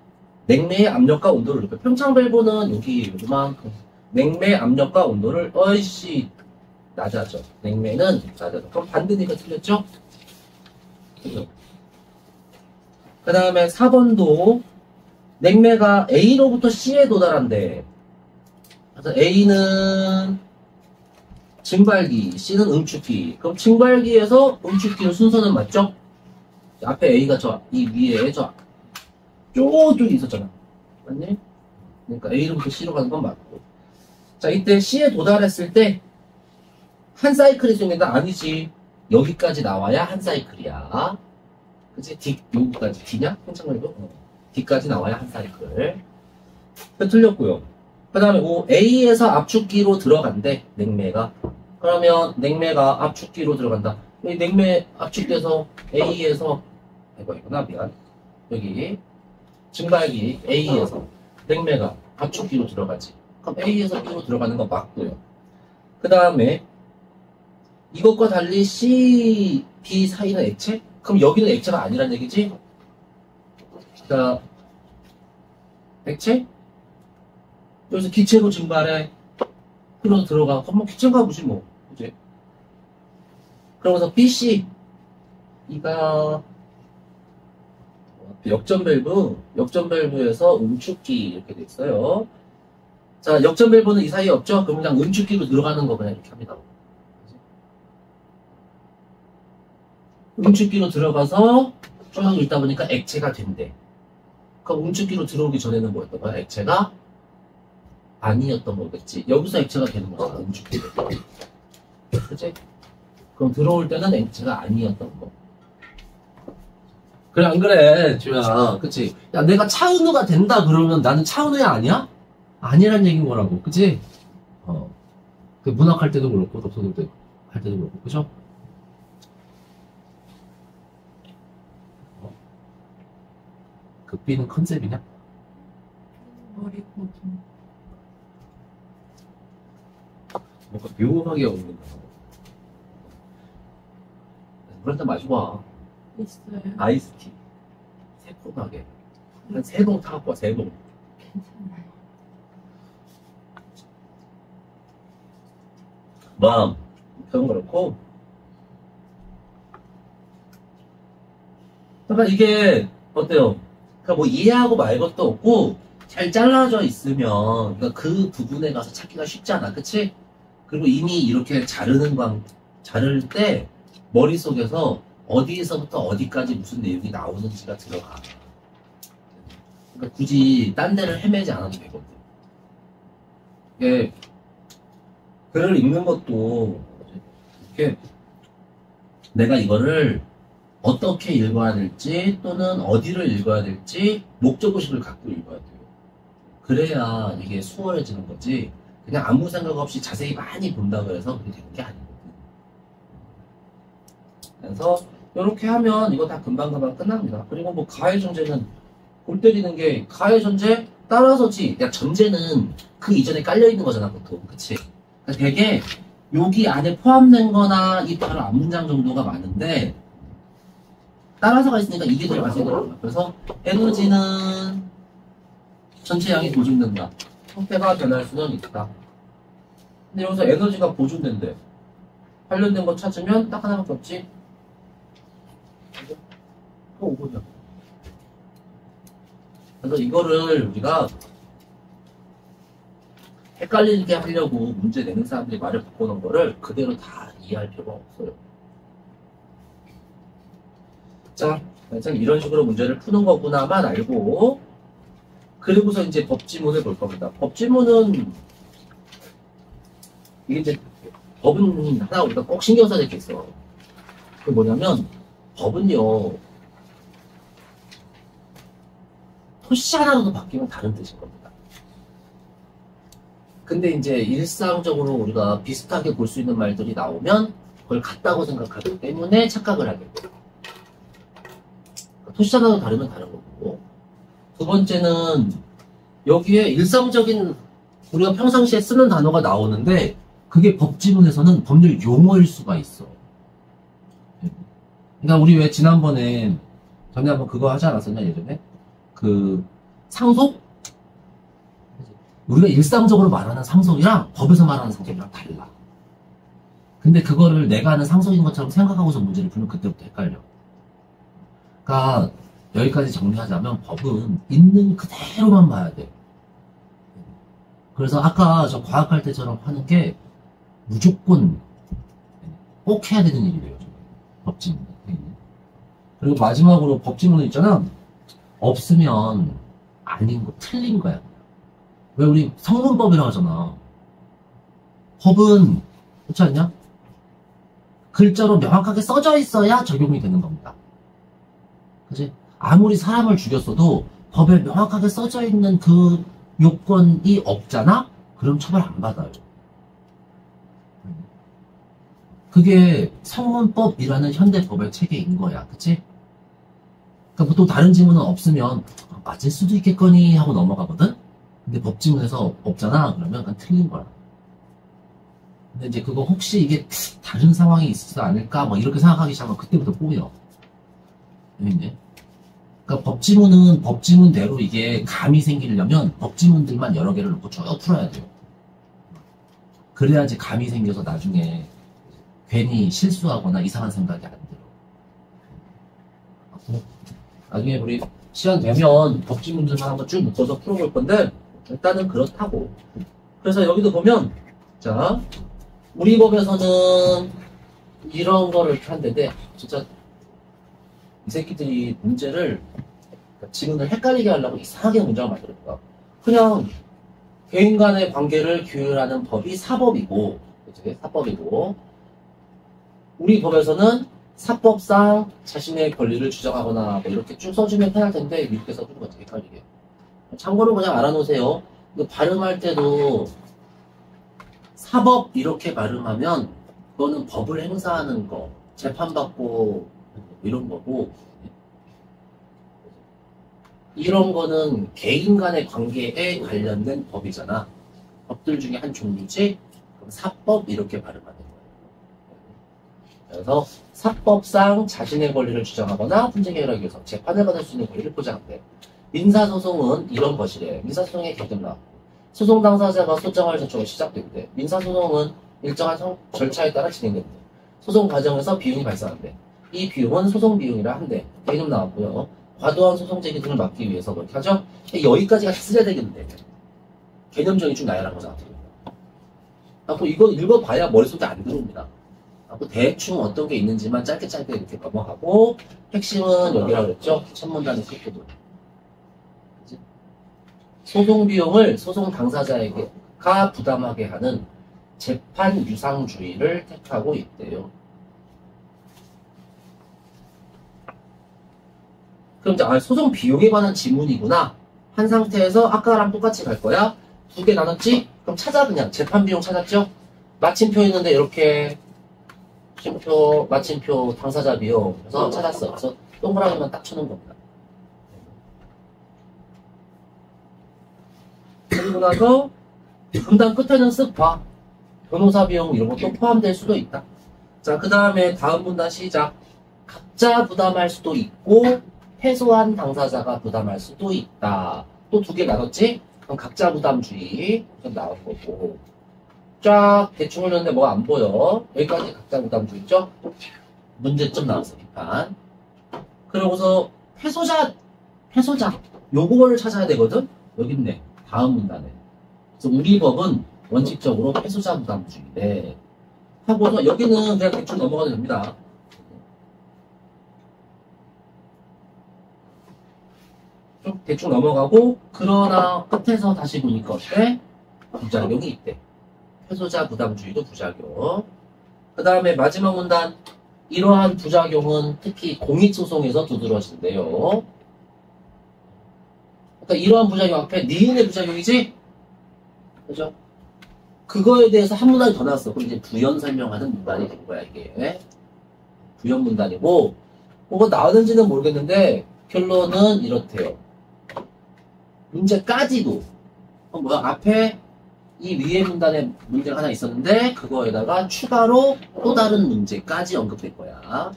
냉매의 압력과 온도를 높여. 평창 밸브는 여기 요만큼. 냉매 압력과 온도를 낮아져. 냉매는 낮아져. 그럼 반대니까 틀렸죠? 그 다음에 4번도 냉매가 A로부터 C에 도달한대. 그래서 A는 증발기, C는 응축기. 그럼 증발기에서 응축기의 순서는 맞죠? 앞에 A가 이 위에 저쪽에 있었잖아. 맞니? 그러니까 A로부터 C로 가는 건 맞고. 자, 이때 C에 도달했을 때 한 사이클이 생긴다? 아니지. 여기까지 나와야 한 사이클이야. 그치? D, 여기까지. D냐? 괜찮아요? D까지 나와야 한 사이클. 틀렸고요. 그 다음에 A에서 압축기로 들어간대, 냉매가. 그러면 냉매가 압축기로 들어간다. 이 냉매 압축돼서 A에서, 이거구나, 미안. 여기, 증발기 A에서 냉매가 압축기로 들어가지. 그럼 A에서 B로 들어가는 거 맞고요. 그 다음에 이것과 달리 C, B 사이는 액체? 그럼 여기는 액체가 아니란 얘기지? 자, 액체? 여기서 기체로 증발해. 흘러 들어가. 그럼 뭐 기체인가 보지 뭐. 그치? 그러면서 BC. 이가 역전 밸브에서 응축기 이렇게 돼 있어요. 자, 역전 밸브는 이 사이에 없죠? 그럼 그냥 응축기로 들어가는 거 그냥 이렇게 합니다. 응축기로 들어가서 쭉 읽다 보니까 액체가 된대. 그럼 응축기로 들어오기 전에는 뭐였던 거야? 액체가 아니었던 거겠지. 여기서 액체가 되는 거잖아, 응축기로. 그치? 그럼 들어올 때는 액체가 아니었던 거. 그래, 안 그래, 주야. 그치? 야, 내가 차은우가 된다 그러면 나는 차은우야 아니야? 아니란 얘기인 거라고. 그치? 그 문학할 때도 그렇고, 독서도 할 때도 그렇고. 그죠? 그 B는 컨셉이냐? 머리 고정. 뭔가 묘하게 어울린다. 물 한잔 마시고 와. 있어요. 아이스티. 새콤하게. 한 3봉 타갖고 와, 3봉. 괜찮아요. 마음. 그건 그렇고. 그러니까 이게, 어때요? 그러니까 뭐 이해하고 말 것도 없고, 잘 잘라져 있으면, 그러니까 그 부분에 가서 찾기가 쉽잖아. 그치? 그리고 이미 이렇게 자를 때, 머릿속에서 어디에서부터 어디까지 무슨 내용이 나오는지가 들어가. 그러니까 굳이 딴 데를 헤매지 않아도 되거든. 이게 글을 읽는 것도 이렇게 내가 이거를 어떻게 읽어야 될지 또는 어디를 읽어야 될지 목적의식을 갖고 읽어야 돼요. 그래야 이게 수월해지는 거지. 그냥 아무 생각 없이 자세히 많이 본다고 해서 그게 되는 게 아니거든. 그래서 이렇게 하면 이거 다 금방금방 끝납니다. 그리고 뭐 가해 전제는 골 때리는 게 가해 전제 따라서지. 야, 전제는 그 이전에 깔려 있는 거잖아 보통. 그치? 그러니까 되게 여기 안에 포함된 거나 이 바로 앞문장 정도가 많은데 따라서가 있으니까 이게 더 맛있더라고요. 그래서 에너지는 전체 양이 보존된다. 형태가 변할 수는 있다. 근데 여기서 에너지가 보존된대. 관련된 거 찾으면 딱 하나밖에 없지. 그거 5번이야. 그래서 이거를 우리가 헷갈리게 하려고 문제 내는 사람들이 말을 바꾸는 거를 그대로 다 이해할 필요가 없어요. 자, 이런 식으로 문제를 푸는 거구나만 알고, 그리고서 이제 법지문을 볼 겁니다. 법지문은 이게 이제 법은 하나 우리가 꼭 신경 써야 될 게 있어. 그 뭐냐면 법은요 토시 하나라도 바뀌면 다른 뜻인 겁니다. 근데 이제 일상적으로 우리가 비슷하게 볼 수 있는 말들이 나오면 그걸 같다고 생각하기 때문에 착각을 하게 돼요. 토시 하나도 다르면 다른 거고, 두 번째는 여기에 일상적인 우리가 평상시에 쓰는 단어가 나오는데 그게 법지문에서는 법률 용어일 수가 있어. 그러니까 우리 왜 지난번에 전에 한번 그거 하지 않았었냐 예전에? 그 상속? 우리가 일상적으로 말하는 상속이랑 법에서 말하는 상속이랑 달라. 근데 그거를 내가 아는 상속인 것처럼 생각하고서 문제를 풀면 그때부터 헷갈려. 그러니까 여기까지 정리하자면 법은 있는 그대로만 봐야 돼. 그래서 아까 저 과학할 때처럼 하는 게 무조건 꼭 해야 되는 일이래요. 법지문. 그리고 마지막으로 법지문은 있잖아. 없으면 아닌 거, 틀린 거야. 왜 우리 성문법이라고 하잖아. 법은 그렇지 않냐? 글자로 명확하게 써져 있어야 적용이 되는 겁니다. 그치? 아무리 사람을 죽였어도 법에 명확하게 써져 있는 그 요건이 없잖아? 그럼 처벌 안 받아요. 그게 성문법이라는 현대법의 체계인 거야. 그치? 그러니까 보통 다른 지문은 없으면 맞을 수도 있겠거니 하고 넘어가거든? 근데 법지문에서 없잖아? 그러면 그건 틀린 거야. 근데 이제 그거 혹시 이게 다른 상황이 있지 않을까? 뭐 이렇게 생각하기 시작하면 그때부터 꼬여. 여기네. 그러니까 법지문은 법지문대로 이게 감이 생기려면 법지문들만 여러 개를 놓고 쭉 풀어야 돼요. 그래야지 감이 생겨서 나중에 괜히 실수하거나 이상한 생각이 안 들어. 나중에 우리 시간 되면 법지문들만 한번 쭉 묶어서 풀어볼 건데 일단은 그렇다고. 그래서 여기도 보면 자 우리 법에서는 이런 거를 이렇게 한대데 진짜 이 새끼들이 문제를 지문을 헷갈리게 하려고 이상하게 문장을 만들었다. 그냥 개인 간의 관계를 규율하는 법이 사법이고, 그치? 사법이고, 우리 법에서는 사법상 자신의 권리를 주장하거나 뭐 이렇게 쭉 써주면 편할 텐데 이렇게 써주는 거 되게 헷갈리게. 참고로 그냥 알아놓으세요. 이거 발음할 때도 사법 이렇게 발음하면 그거는 법을 행사하는 거, 재판받고 이런 거고, 이런 거는 개인 간의 관계에 관련된 법이잖아. 법들 중에 한 종류지? 그럼 사법 이렇게 발음하는 거예요. 그래서 사법상 자신의 권리를 주장하거나 분쟁 해결하기 위해서 재판을 받을 수 있는 권리를 보장한대. 민사소송은 이런 것이래. 민사소송의 개념 나왔고 소송 당사자가 소장할 전초가 시작된대. 민사소송은 일정한 절차에 따라 진행된대. 소송 과정에서 비용이 발생한대. 이 비용은 소송 비용이라 한대. 개념 나왔고요. 과도한 소송 제기 등을 막기 위해서 그렇게 하죠. 여기까지 같이 쓰셔야 되겠는데 개념적인 좀 나열한 거잖아. 이거 읽어봐야 머릿속에 안 들어옵니다. 대충 어떤 게 있는지만 짧게 이렇게 넘어가고 핵심은 여기라고 그랬죠. 첫 문단의 끝부분. 소송 비용을 소송 당사자에게가 부담하게 하는 재판 유상주의를 택하고 있대요. 그럼 이제 소송 비용에 관한 지문이구나 한 상태에서 아까랑 똑같이 갈 거야. 두 개 나눴지? 그럼 찾아. 그냥 재판 비용 찾았죠? 마침표 있는데 이렇게 마침표 당사자 비용 그래서 찾았어. 그래서 동그라미만 딱 쳐놓은 겁니다. 그리고 나서 문단 끝에는 쓱 봐. 변호사 비용 이런 것도 포함될 수도 있다. 자, 그 다음에 다음 문단 시작. 각자 부담할 수도 있고 패소한 당사자가 부담할 수도 있다. 또 두 개 나눴지? 그럼 각자 부담주의 좀 나온 거고 쫙 대충 흘렸는데 뭐가 안 보여. 여기까지 각자 부담주의 있죠? 문제점 나왔어. 비판. 그러고서 패소자 요거를 찾아야 되거든? 여기 있네. 다음 문단에. 그래서 우리 법은 원칙적으로 패소자 부담주의래. 하고서 여기는 그냥 대충 넘어가도 됩니다. 좀 대충 넘어가고 그러나 끝에서 다시 보니까 어때? 부작용이 있대. 패소자 부담주의도 부작용. 그 다음에 마지막 문단 이러한 부작용은 특히 공익소송에서 두드러진대요. 그러니까 이러한 부작용 앞에 니은의 부작용이지? 그죠? 그거에 대해서 한 문단이 더 나왔어. 그럼 이제 부연 설명하는 문단이 된 거야 이게. 부연 문단이고 뭐가 나오는지는 모르겠는데 결론은 이렇대요. 문제까지도 앞에 이 위에 문단에 문제가 하나 있었는데 그거에다가 추가로 또 다른 문제까지 언급될 거야.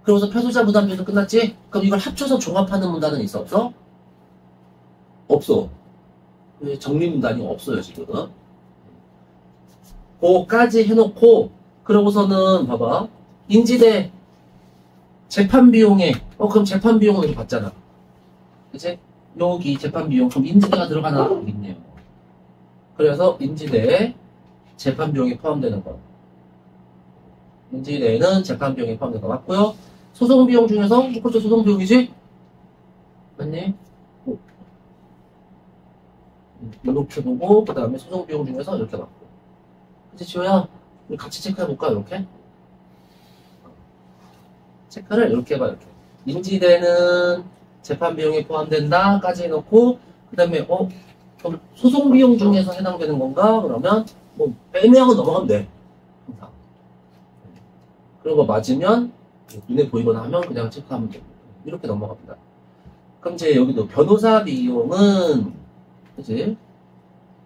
그러고서 패소자 부담표에서 끝났지? 그럼 이걸 합쳐서 종합하는 문단은 있어 없어? 없어. 정리 문단이 없어요 지금. 그거까지 해놓고 그러고서는 봐봐 인지대 재판 비용에 그럼 재판 비용을 이렇게 받잖아. 그치? 여기 재판 비용 그럼 인지대가 들어가나? 있네요. 그래서 인지대에 재판 비용이 포함되는 거. 인지대에는 재판 비용이 포함되는 거 맞고요. 소송 비용 중에서 그렇죠 소송 비용이지? 맞니? 이렇게 보고, 그 다음에 소송 비용 중에서 이렇게 받고. 그치, 지호야? 우리 같이 체크해볼까, 이렇게? 체크를 이렇게 해봐, 이렇게. 인지되는 재판 비용에 포함된다까지 해놓고, 그 다음에, 그럼 소송 비용 중에서 해당되는 건가? 그러면, 뭐, 애매한 거 넘어가면 돼. 항상. 그런 거 맞으면, 눈에 보이거나 하면 그냥 체크하면 됩니다. 이렇게 넘어갑니다. 그럼 이제 여기도 변호사 비용은, 그치?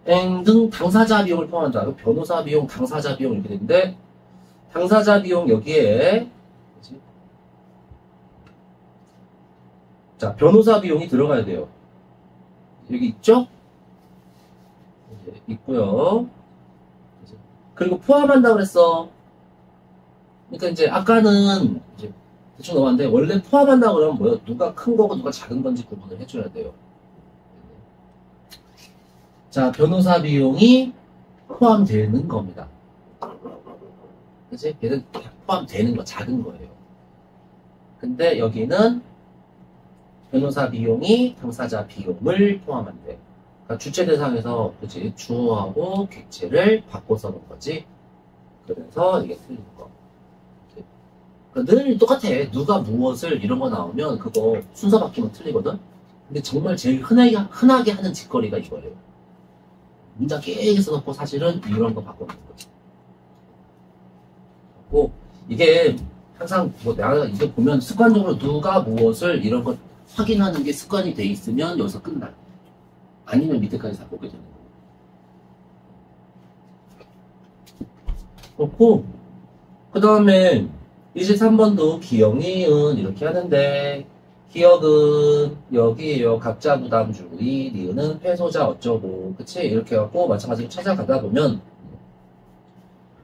등 당사자 비용을 포함한다. 그럼 변호사 비용, 당사자 비용 이렇게 되는데, 당사자 비용 여기에, 그치? 자, 변호사 비용이 들어가야 돼요. 여기 있죠? 있고요. 그리고 포함한다고 그랬어. 그러니까 이제 아까는 이제 대충 넘어갔는데 원래 포함한다고 그러면 뭐예요? 누가 큰 거고 누가 작은 건지 구분을 해줘야 돼요. 자, 변호사 비용이 포함되는 겁니다. 그치? 얘는 포함되는 거, 작은 거예요. 근데 여기는 변호사 비용이 당사자 비용을 포함한대. 그러니까 주체 대상에서, 그치? 주어하고 객체를 바꿔서 놓은 거지. 그래서 이게 틀린 거. 그러니까 늘 똑같아. 누가 무엇을 이런 거 나오면 그거 순서 바뀌면 틀리거든? 근데 정말 제일 흔하게 하는 짓거리가 이거예요. 문장 길게 써놓고 사실은 이런 거 바꿔놓는 거지. 이게 항상 뭐 내가 이제 보면 습관적으로 누가 무엇을 이런 거 확인하는 게 습관이 돼 있으면 여기서 끝나요. 아니면 밑에까지 다 보게 되는 거고. 그렇고, 그 다음에 23번도 기억, 니은 이렇게 하는데, 기억은 여기에요. 각자 부담주의, 니은은 패소자 어쩌고, 그치? 이렇게 해갖고 마찬가지로 찾아가다 보면,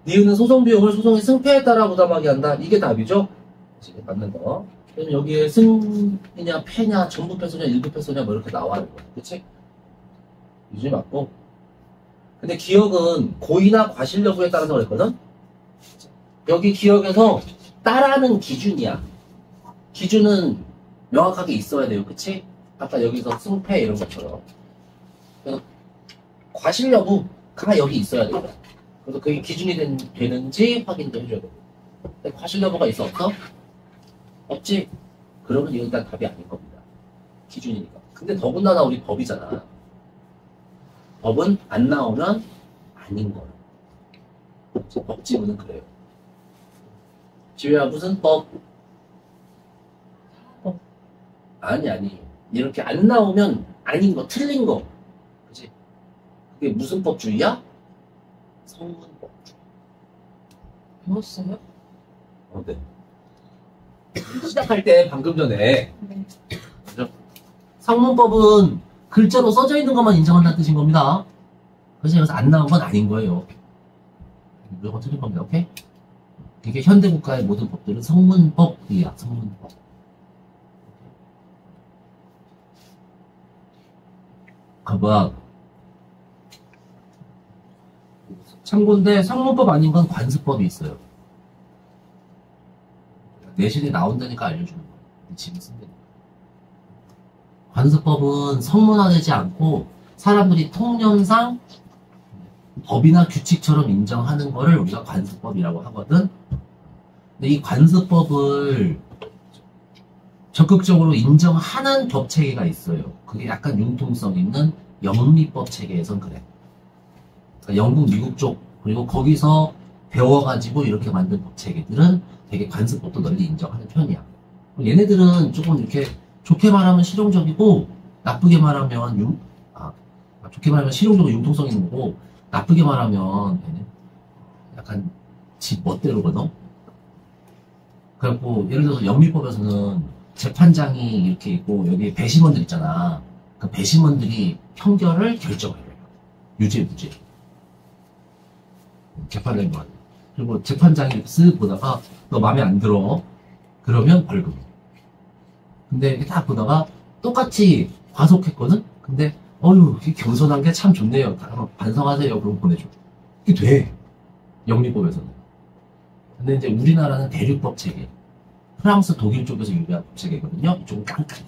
니은은 소송 비용을 소송의 승패에 따라 부담하게 한다. 이게 답이죠? 그치? 맞는 거. 그럼 여기에 승이냐, 패냐, 전부 패소냐, 일부 패소냐, 뭐 이렇게 나와요. 그치? 유지 맞고. 근데 기억은 고의나 과실 여부에 따라서 그랬거든? 여기 기억에서 따라는 기준이야. 기준은 명확하게 있어야 돼요. 그치? 아까 여기서 승패 이런 것처럼. 그래서 과실 여부가 여기 있어야 돼요. 그래서 그게 기준이 되는지 확인도 해줘야 돼요. 근데 과실 여부가 있어? 없어? 없지? 그러면 이건 일단 답이 아닌 겁니다. 기준이니까. 근데 더군다나 우리 법이잖아. 법은 안 나오면 아닌 거예요. 법 지문은 그래요. 지우야 무슨 법? 아니. 이렇게 안 나오면 아닌 거, 틀린 거. 그치? 그게 무슨 법주의야? 성문법주의. 배웠어요? 네. 시작할 때 방금 전에 네. 그죠? 성문법은 글자로 써져 있는 것만 인정한다는 뜻인 겁니다. 그래서 여기서 안 나온 건 아닌 거예요. 무조건 틀린 겁니다. 오케이? 이게 현대국가의 모든 법들은 성문법이야. 성문법. 가봐. 참고인데 성문법 아닌 건 관습법이 있어요. 내신에 나온다니까 알려주는 거예요. 지금 쓴다니까. 관습법은 성문화되지 않고 사람들이 통념상 법이나 규칙처럼 인정하는 거를 우리가 관습법이라고 하거든. 근데 이 관습법을 적극적으로 인정하는 법 체계가 있어요. 그게 약간 융통성 있는 영미법 체계에선 그래. 그러니까 영국, 미국 쪽 그리고 거기서 배워가지고 이렇게 만든 법 체계들은 되게 관습법도 널리 인정하는 편이야. 얘네들은 조금 이렇게 좋게 말하면 실용적이고 나쁘게 말하면 좋게 말하면 실용적으로 융통성 있는 거고 나쁘게 말하면 약간 지 멋대로거든. 그래갖고 예를 들어서 영미법에서는 재판장이 이렇게 있고 여기 배심원들 있잖아. 그 배심원들이 판결을 결정해요. 유죄 무죄. 재판장이 뭐 하는. 그리고 재판장이 쓱 보다가 너 마음에 안 들어. 그러면 벌금. 근데 이렇게 딱 보다가 똑같이 과속했거든? 근데 어휴 겸손한 게 참 좋네요. 한번 반성하세요. 그럼 보내줘. 이게 돼. 영미법에서는. 근데 이제 우리나라는 대륙법 체계. 프랑스, 독일 쪽에서 유래한 법 체계거든요. 이쪽은 깐깐해.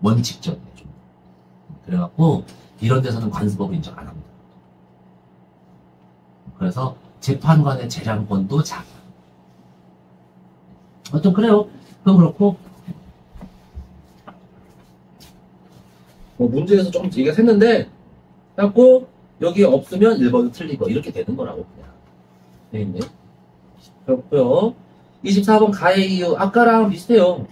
원칙적이에요. 좀. 그래갖고 이런 데서는 관습법을 인정 안 합니다. 그래서 재판관의 재량권도 작아. 좀 그래요. 그럼 그렇고 뭐 문제에서 조금 얘기가 샜는데 그래갖고 여기 없으면 1번은 틀리고 이렇게 되는 거라고 그냥 되어있네. 그렇고요. 24번 가해 이유 아까랑 비슷해요.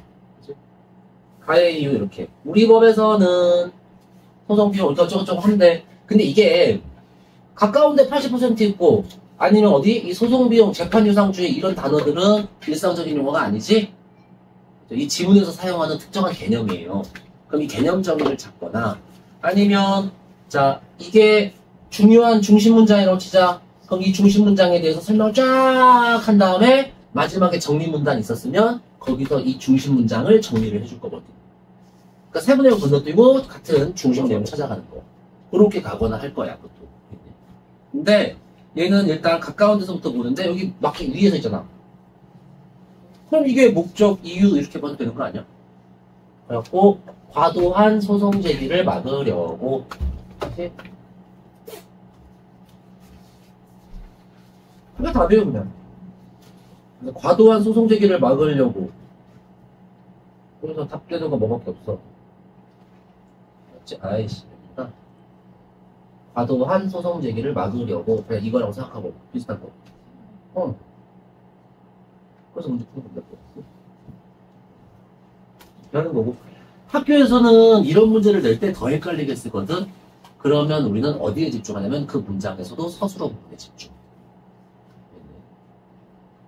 가해 이유 이렇게 우리 법에서는 소송 비용 어쩌고저쩌고 하는데 근데 이게 가까운데 80% 있고 아니면 어디 이 소송 비용 재판 유상주의 이런 단어들은 일상적인 용어가 아니지 이 지문에서 사용하는 특정한 개념이에요. 그럼 이 개념 정의를 찾거나 아니면 자 이게 중요한 중심 문장이라고 치자. 그럼 이 중심 문장에 대해서 설명을 쫙 한 다음에 마지막에 정리 문단이 있었으면 거기서 이 중심 문장을 정리를 해줄 거거든. 그러니까 세분의 1 건너뛰고 같은 중심 내용을 찾아가는 거. 그렇게 가거나 할 거야, 그것도. 근데 얘는 일단 가까운 데서부터 보는데 여기 막히 위에서 있잖아. 그럼 이게 목적, 이유 이렇게 봐도 되는 거 아니야? 그래갖고 과도한 소송 제기를 막으려고 이렇게 그게 답이에요, 그냥. 과도한 소송 제기를 막으려고. 그래서 답되는 거 뭐밖에 없어. 맞지? 아이씨. 과도한 소송 제기를 막으려고. 그냥 이거라고 생각하고. 비슷한 거. 그래서 문제 푸는 건데. 하는 거고. 학교에서는 이런 문제를 낼 때 더 헷갈리게 쓰거든. 그러면 우리는 어디에 집중하냐면 그 문장에서도 서술어 부분에 집중.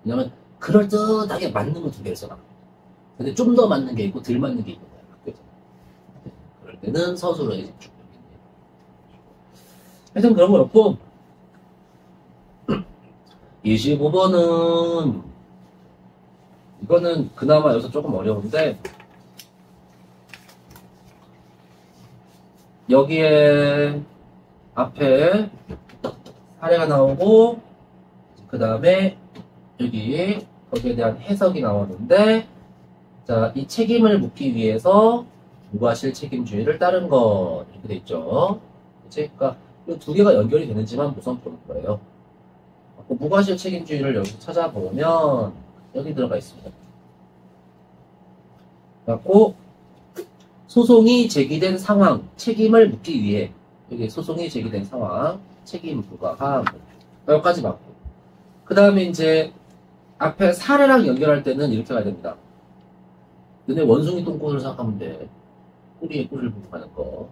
왜냐면 그럴듯하게 맞는 거 두 개를 써놔. 근데 좀 더 맞는 게 있고 덜 맞는 게 있는 거야. 학교에서. 그럴 때는 서술어에 집중. 하여튼 그런 건 없고 25번은 이거는 그나마 여기서 조금 어려운데 여기에 앞에 사례가 나오고 그 다음에 여기 거기에 대한 해석이 나오는데 자, 이 책임을 묻기 위해서 무과실 책임주의를 따른 거 이렇게 돼 있죠. 그치? 그러니까 이 두 개가 연결이 되는지만 우선 보는 거예요. 무과실 책임주의를 여기 찾아보면 여기 들어가 있습니다. 그래갖고 소송이 제기된 상황, 책임을 묻기 위해 여기 소송이 제기된 상황, 책임 부과함 여기까지 맞고 그 다음에 이제 앞에 사례랑 연결할 때는 이렇게 가야 됩니다. 너네 원숭이 똥꼬를 생각하면 돼. 꼬리에 꼬리를 보고 가는 거.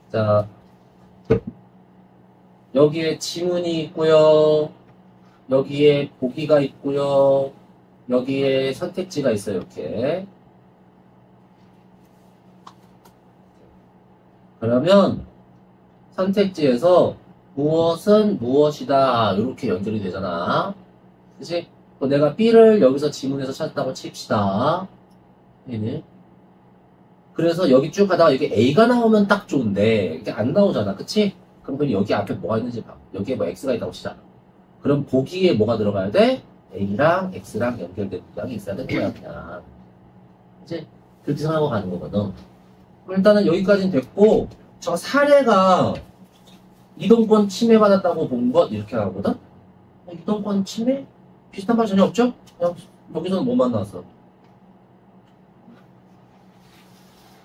자, 여기에 지문이 있고요. 여기에 보기가 있고요. 여기에 선택지가 있어요. 이렇게. 그러면 선택지에서 무엇은 무엇이다 이렇게 연결이 되잖아. 그치? 내가 B를 여기서 지문에서 찾았다고 칩시다. 얘는. 그래서 여기 쭉 가다가 여기 A가 나오면 딱 좋은데 이게 안 나오잖아. 그치? 그럼 여기 앞에 뭐가 있는지 봐. 여기에 뭐 X가 있다고 치잖아. 그럼 보기에 뭐가 들어가야 돼? A랑 X랑 연결된 문장이 있어야 되는 거야, 그냥. 그치? 그렇게 생각하고 가는 거거든. 일단은 여기까지는 됐고, 저 사례가 이동권 침해받았다고 본 것, 이렇게 하거든? 이동권 침해? 비슷한 말 전혀 없죠? 그냥 여기서는 뭐만 나왔어?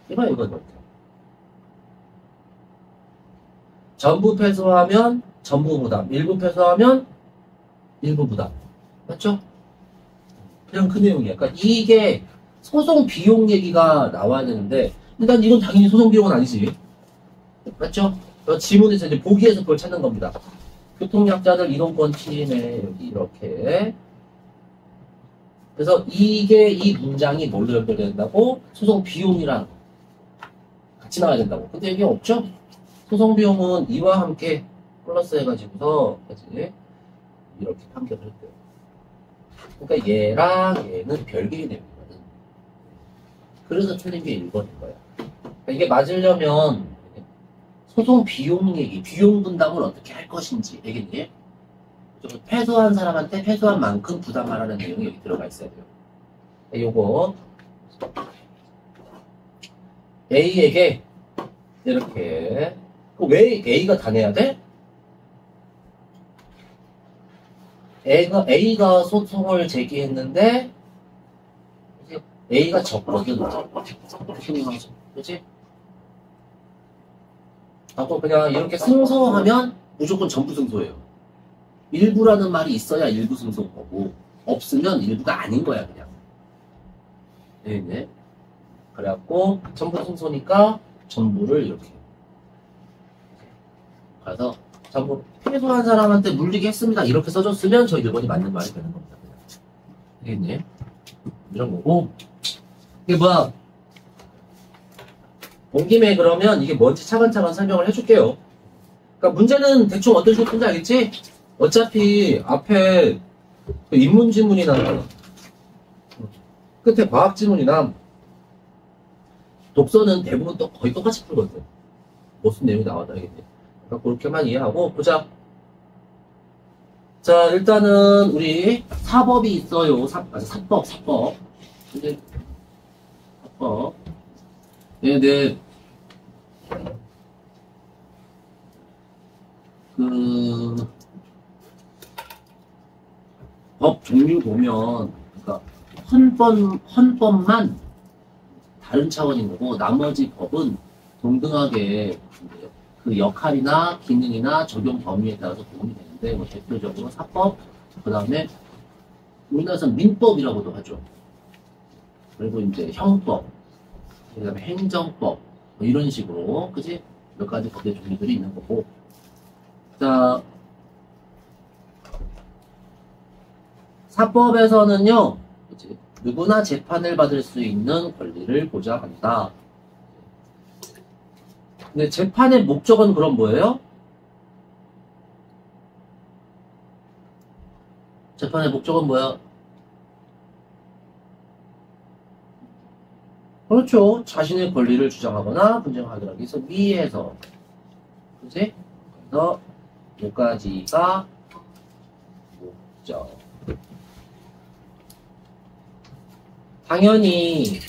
이거야, 이거. 전부 패소하면 전부 부담, 일부 패소하면 일부 부담. 맞죠? 그냥 그 내용이야. 그러니까 이게 소송 비용 얘기가 나와야 되는데, 일단 이건 당연히 소송 비용은 아니지. 맞죠? 지문에서 이제 보기에서 그걸 찾는 겁니다. 교통약자들 이동권 침해, 여기 이렇게. 그래서 이게 이 문장이 뭘로 연결된다고? 소송 비용이랑 같이 나와야 된다고. 근데 이게 없죠? 소송 비용은 이와 함께 플러스 해가지고서 이렇게 판결을 했대요. 그러니까 얘랑 얘는 별개의 내용이거든. 그래서 틀린 게 1번인 거야. 그러니까 이게 맞으려면 소송 비용 얘기, 비용 분담을 어떻게 할 것인지 알겠니? 패소한 사람한테 패소한 만큼 부담하라는 내용이 여기 들어가 있어야 돼요. 요거 A에게 이렇게 왜 A가 다 내야 돼? A가 소송을 제기했는데 A가 졌거든. 그치? 하고 그냥 이렇게 승소하면 무조건 전부 승소예요. 일부라는 말이 있어야 일부 승소인 거고 없으면 일부가 아닌 거야 그냥. 네. 그래갖고 전부 승소니까 전부를 이렇게. 그래서 전부 패소한 사람한테 물리게 했습니다. 이렇게 써줬으면 저 1번이 맞는 말이 되는 겁니다. 알겠니? 이런 거고. 이게 뭐야? 온 김에 그러면 이게 뭔지 차근차근 설명을 해줄게요. 그러니까 문제는 대충 어떤 식으로 푼지 알겠지? 어차피 앞에 인문지문이나 끝에 과학지문이나 독서는 대부분 또 거의 똑같이 풀거든. 무슨 내용이 나와도 알겠니? 그러니까 그렇게만 이해하고 보자. 자, 일단은 우리 사법이 있어요. 사법. 이제 사법. 네. 법 종류 보면, 그러니까 헌법만 다른 차원인 거고, 나머지 법은 동등하게 그 역할이나 기능이나 적용 범위에 따라서 도움이 되는데, 뭐 대표적으로 사법, 그 다음에 우리나라에서는 민법이라고도 하죠. 그리고 이제 형법, 그 다음에 행정법, 뭐 이런 식으로, 그지? 몇 가지 법의 종류들이 있는 거고. 자, 사법에서는요, 그치? 누구나 재판을 받을 수 있는 권리를 보장한다. 근데 재판의 목적은 그럼 뭐예요? 재판의 목적은 뭐야? 그렇죠. 자신의 권리를 주장하거나 분쟁하기 위해서 위에서. 그치? 그래서 여기까지가 목적. 당연히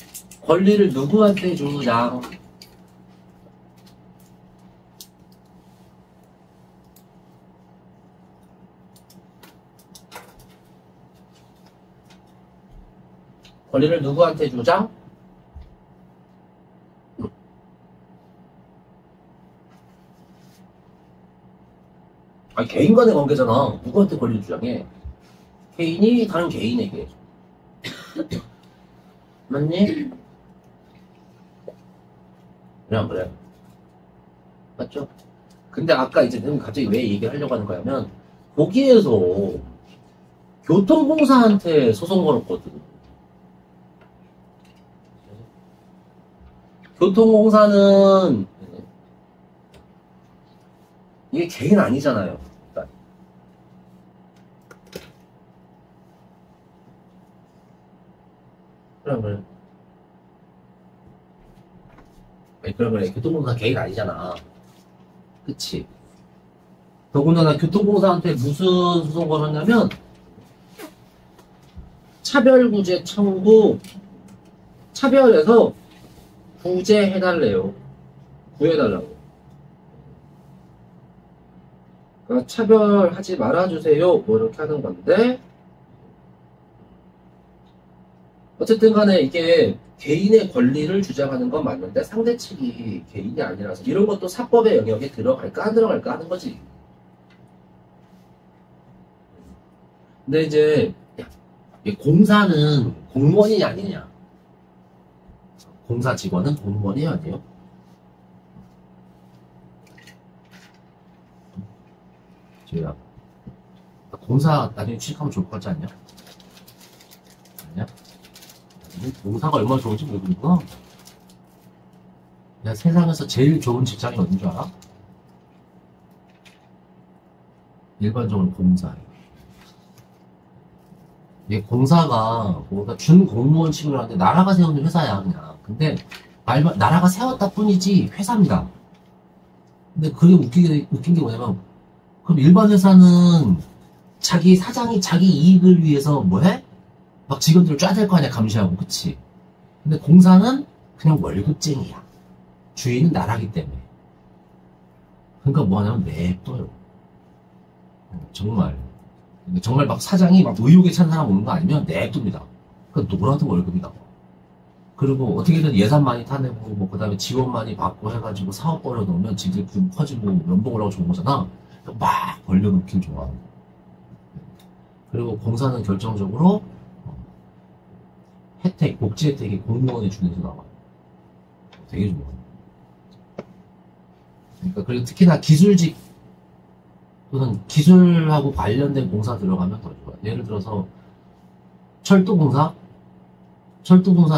권리를 누구한테 주장? 권리를 누구한테 주장? 아니, 개인 간의 관계잖아. 누구한테 권리를 주장해? 개인이 다른 개인에게. 맞니? 그래, 그래. 맞죠? 근데 아까 이제 갑자기 왜 얘기를 하려고 하는 거냐면, 거기에서 교통공사한테 소송 걸었거든. 교통공사는 이게 개인 아니잖아요. 그래. 교통공사 개인 아니잖아. 그치? 더군다나 교통공사한테 무슨 소송 걸었냐면, 차별구제 청구, 차별해서 구제해달래요. 구해달라고. 그러니까 차별하지 말아주세요. 뭐 이렇게 하는 건데, 어쨌든 간에 이게 개인의 권리를 주장하는 건 맞는데 상대 측이 개인이 아니라서 이런 것도 사법의 영역에 들어갈까 안 들어갈까 하는 거지. 근데 이제 공사는 공무원이 아니냐? 공사 직원은 공무원이 아니에요? 저희가 공사 나중에 취직하면 좋을 것 같지 않냐? 아니야? 공사가 얼마나 좋은지 모르는구나. 야, 세상에서 제일 좋은 직장이 어딘 줄 알아? 일반적으로 공사예요. 이게 공사가 뭔가 준공무원 취급을 하는데 나라가 세운 회사야 그냥. 근데 나라가 세웠다 뿐이지 회사입니다. 근데 그게 웃긴 게 뭐냐면, 그럼 일반 회사는 자기 사장이 자기 이익을 위해서 뭐 해? 막 직원들을 쫙댈 거 아니야, 감시하고. 그치? 근데 공사는 그냥 월급쟁이야. 주인은 나라기 때문에. 그러니까 뭐 하냐면 냅둬요. 정말. 정말 막 사장이 막 의욕에 찬 사람 오는 거 아니면 냅둡니다. 그러니까 놀아도 월급이 나와. 그리고 어떻게든 예산 많이 타내고, 뭐, 그 다음에 지원 많이 받고 해가지고 사업 벌여놓으면 지들 좀 커지고 연봉 올라가고 좋은 거잖아. 막 벌려놓긴 좋아. 그리고 공사는 결정적으로 혜택, 복지 혜택이 공무원에 주는 게 나와. 되게 좋아. 그러니까 그리고 특히나 기술직 또는 기술하고 관련된 공사 들어가면 더 좋아. 예를 들어서 철도공사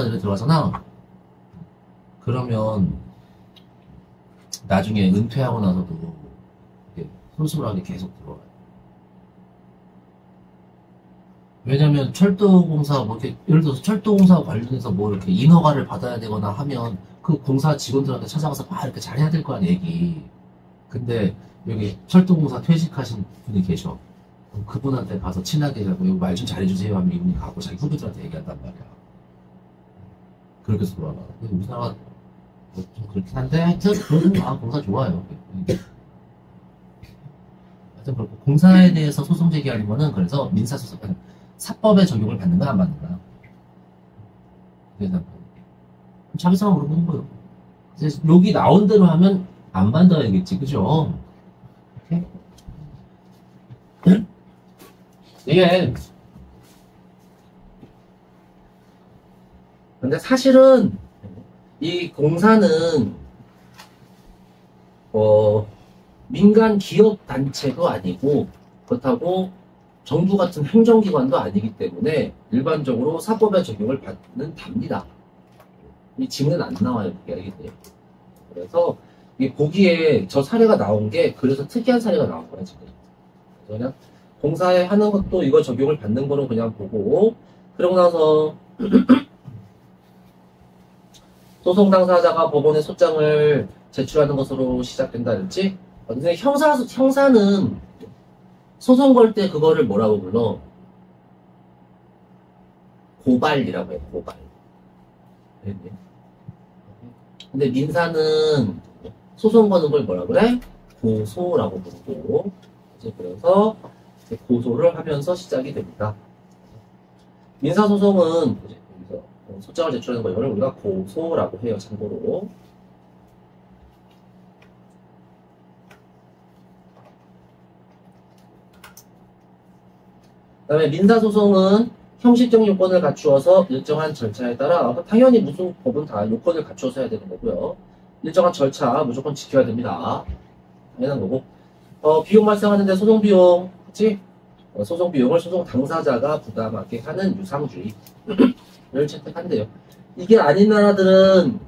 예를 들어가잖아. 그러면 나중에 은퇴하고 나서도 이렇게 솔솔하게 계속 들어가요. 왜냐면 철도공사 뭐 이렇게 예를 들어서 철도공사 관련해서 뭐 이렇게 인허가를 받아야 되거나 하면 그 공사 직원들한테 찾아가서 막 이렇게 잘해야 될 거 아니야, 얘기. 근데 여기 철도공사 퇴직하신 분이 계셔. 그럼 그분한테 가서 친하게 하고 이거 말 좀 잘해주세요 하면 이분이 가고 자기 후배들한테 얘기한단 말이야. 그렇게 해서 돌아가. 근데 우리나라가 뭐좀 그렇긴 한데 하여튼 그런 공사 좋아요. 하여튼 그렇고 공사에 대해서 소송 제기하는 거는 그래서 민사소송 사법의 적용을 받는가 안 받는가. 그래서 자기상황 물어보는 거예요. 그래서 여기 나온 대로 하면 안 받아야겠지, 그죠? 이게 근데 사실은 이 공사는 민간 기업 단체도 아니고 그렇다고 정부 같은 행정기관도 아니기 때문에 일반적으로 사법의 적용을 받는 답니다. 이 지문은 안 나와요, 그게 알겠네요. 그래서 이게 보기에 저 사례가 나온 게 그래서 특이한 사례가 나온 거야 지금. 그래서 그냥 공사에 하는 것도 이거 적용을 받는 거는 그냥 보고 그러고 나서 소송 당사자가 법원에 소장을 제출하는 것으로 시작된다든지. 근데 형사는 소송 걸 때 그거를 뭐라고 불러? 고발이라고 해, 고발. 근데 민사는 소송 거는 걸 뭐라 그래? 고소라고 부르고. 그래서 고소를 하면서 시작이 됩니다. 민사소송은 소장을 제출하는 거 이거를 우리가 고소라고 해요, 참고로. 그 다음에 민사소송은 형식적 요건을 갖추어서 일정한 절차에 따라 당연히 무슨 법은 다 요건을 갖추어서 해야 되는 거고요. 일정한 절차 무조건 지켜야 됩니다. 당연한 거고. 비용 발생하는데 소송비용, 그치? 소송비용을 소송 당사자가 부담하게 하는 유상주의를 채택한대요. 이게 아닌 나라들은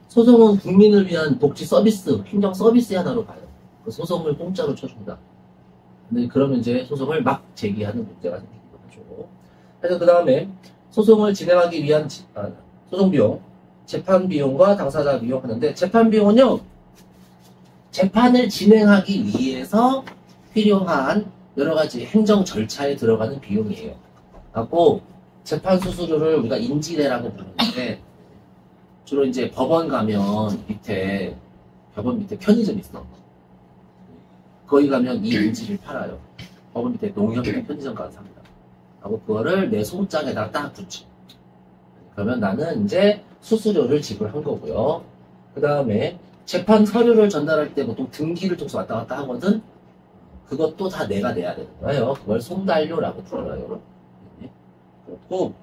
소송은 국민을 위한 복지 서비스, 행정 서비스 하나로 봐요. 그 소송을 공짜로 쳐준다. 근데 그러면 이제 소송을 막 제기하는 문제가 생기기도 하죠. 그래서 그 다음에 소송을 진행하기 위한 소송비용, 재판비용과 당사자 비용 하는데 재판비용은요, 재판을 진행하기 위해서 필요한 여러 가지 행정 절차에 들어가는 비용이에요. 하고 재판 수수료를 우리가 인지례라고 부르는데 주로 이제 법원 가면 법원 밑에 편의점 있어. 거기 가면 이 인지를 팔아요. 법원 밑에 농협이나 편의점 가서 삽니다. 하고 그거를 내 소장에다 딱 붙여. 그러면 나는 이제 수수료를 지불한 거고요. 그 다음에 재판 서류를 전달할 때 보통 등기를 통해서 왔다 갔다 하거든. 그것도 다 내가 내야 되는 거예요. 그걸 송달료라고 불러요. 그렇고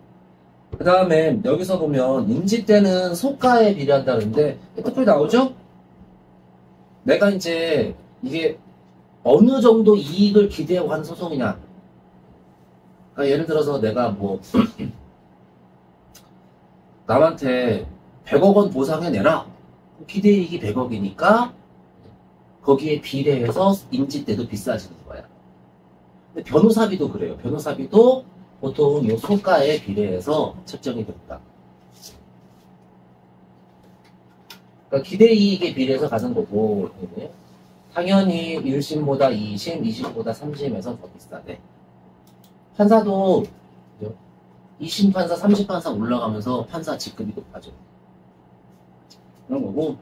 그 다음에 여기서 보면 인지 때는 소가에 비례한다는데 특별히 나오죠? 내가 이제 이게 어느 정도 이익을 기대하고 하는 소송이냐. 그러니까 예를 들어서 내가 뭐 남한테 100억 원 보상해내라. 기대이익이 100억이니까 거기에 비례해서 인지 때도 비싸지는 거야. 근데 변호사비도 그래요. 변호사비도 보통 이 소가에 비례해서 책정이 됩니다. 그러니까 기대이익에 비례해서 가는 거고 당연히 1심보다 2심, 2심보다 3심에서 더 비싸대. 판사도 2심 판사, 3심 판사 올라가면서 판사 직급이 높아져. 그런 거고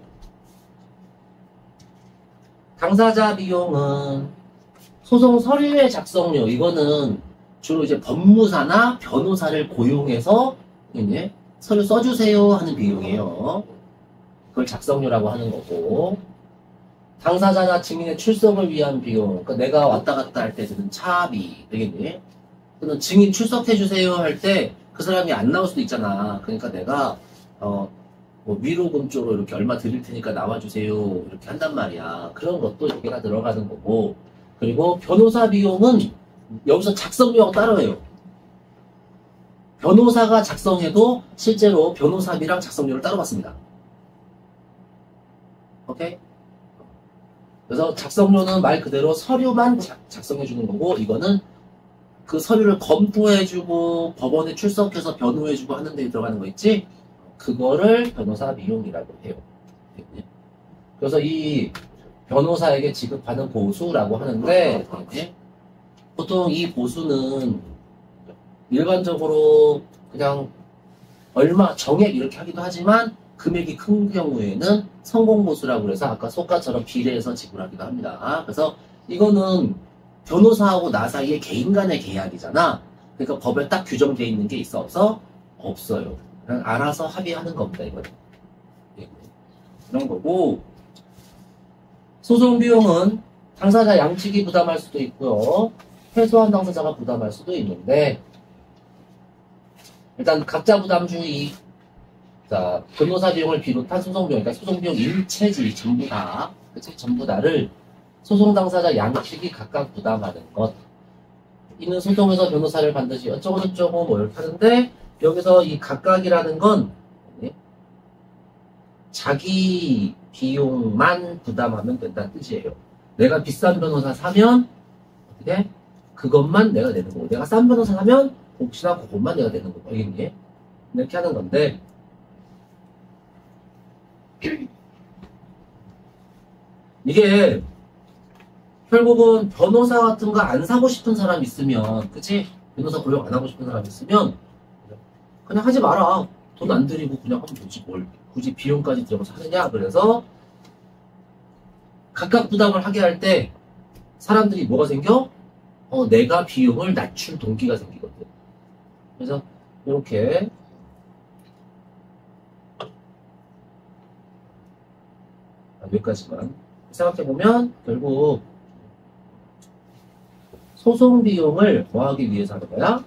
당사자 비용은 소송 서류의 작성료, 이거는 주로 이제 법무사나 변호사를 고용해서 이제 서류 써주세요 하는 비용이에요. 그걸 작성료라고 하는 거고, 당사자나 증인의 출석을 위한 비용, 그러니까 내가 왔다 갔다 할 때 드는 차비 되겠니? 또는 증인 출석해주세요 할 때 그 사람이 안 나올 수도 있잖아. 그러니까 내가 뭐 위로금 쪽으로 이렇게 얼마 드릴 테니까 나와주세요 이렇게 한단 말이야. 그런 것도 여기가 들어가는 거고, 그리고 변호사 비용은 여기서 작성료하고 따로 해요. 변호사가 작성해도 실제로 변호사비랑 작성료를 따로 받습니다. 오케이? 그래서 작성료는 말 그대로 서류만 작성해주는 거고, 이거는 그 서류를 검토해주고 법원에 출석해서 변호해주고 하는 데 들어가는 거 있지? 그거를 변호사 비용이라고 해요. 그래서 이 변호사에게 지급하는 보수라고 하는데, 보통 이 보수는 일반적으로 그냥 얼마 정액 이렇게 하기도 하지만, 금액이 큰 경우에는 성공보수라고 해서 아까 속가처럼 비례해서 지불하기도 합니다. 그래서 이거는 변호사하고 나 사이에 개인 간의 계약이잖아. 그러니까 법에 딱 규정되어 있는 게 있어 없어? 없어요. 그냥 알아서 합의하는 겁니다. 이거는. 이런 거고, 소송 비용은 당사자 양측이 부담할 수도 있고요. 패소한 당사자가 부담할 수도 있는데, 일단 각자 부담주의. 자, 변호사 비용을 비롯한 소송 비용, 그러니까 소송 비용 일체지 전부 다, 그치? 전부 다를 소송 당사자 양측이 각각 부담하는 것. 이는 소송에서 변호사를 반드시 어쩌고저쩌고 뭐 이렇게 하는데, 여기서 이 각각이라는 건 자기 비용만 부담하면 된다는 뜻이에요. 내가 비싼 변호사 사면 어떻게? 그것만 내가 내는 거고, 내가 싼 변호사 사면 혹시나 그것만 내가 내는 거고, 이게 이렇게 하는 건데, 이게 결국은 변호사 같은 거 안 사고 싶은 사람 있으면, 그치? 변호사 고용 안 하고 싶은 사람 있으면 그냥 하지 마라. 돈 안 들이고 그냥 하면 되지 뭘 굳이 비용까지 들어가서 하느냐. 그래서 각각 부담을 하게 할 때 사람들이 뭐가 생겨? 내가 비용을 낮출 동기가 생기거든. 그래서 이렇게 여기까지만 생각해보면 결국 소송 비용을 뭐 하기 위해서 하는 거야?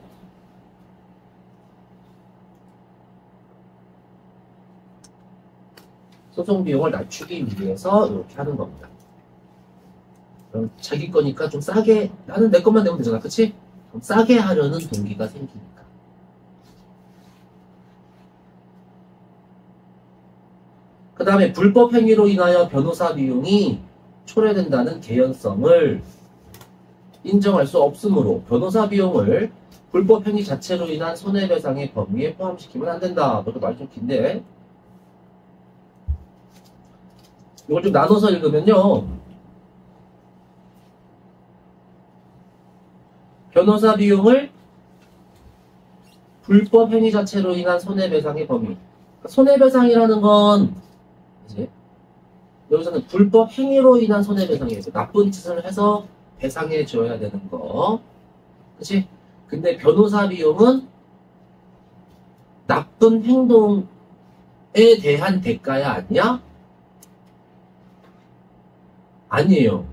소송 비용을 낮추기 위해서 이렇게 하는 겁니다. 그럼 자기 거니까 좀 싸게, 나는 내 것만 내면 되잖아. 그치? 좀 싸게 하려는 동기가 생기니까. 그 다음에 불법 행위로 인하여 변호사 비용이 초래된다는 개연성을 인정할 수 없으므로 변호사 비용을 불법 행위 자체로 인한 손해배상의 범위에 포함시키면 안 된다. 이것도 말이 좀 긴데, 이걸 좀 나눠서 읽으면요, 변호사 비용을 불법 행위 자체로 인한 손해배상의 범위. 손해배상이라는 건 이제 여기서는 불법 행위로 인한 손해배상이에요. 나쁜 짓을 해서 배상해 줘야 되는 거. 그치? 근데 변호사 비용은 나쁜 행동에 대한 대가야 아니야? 아니에요.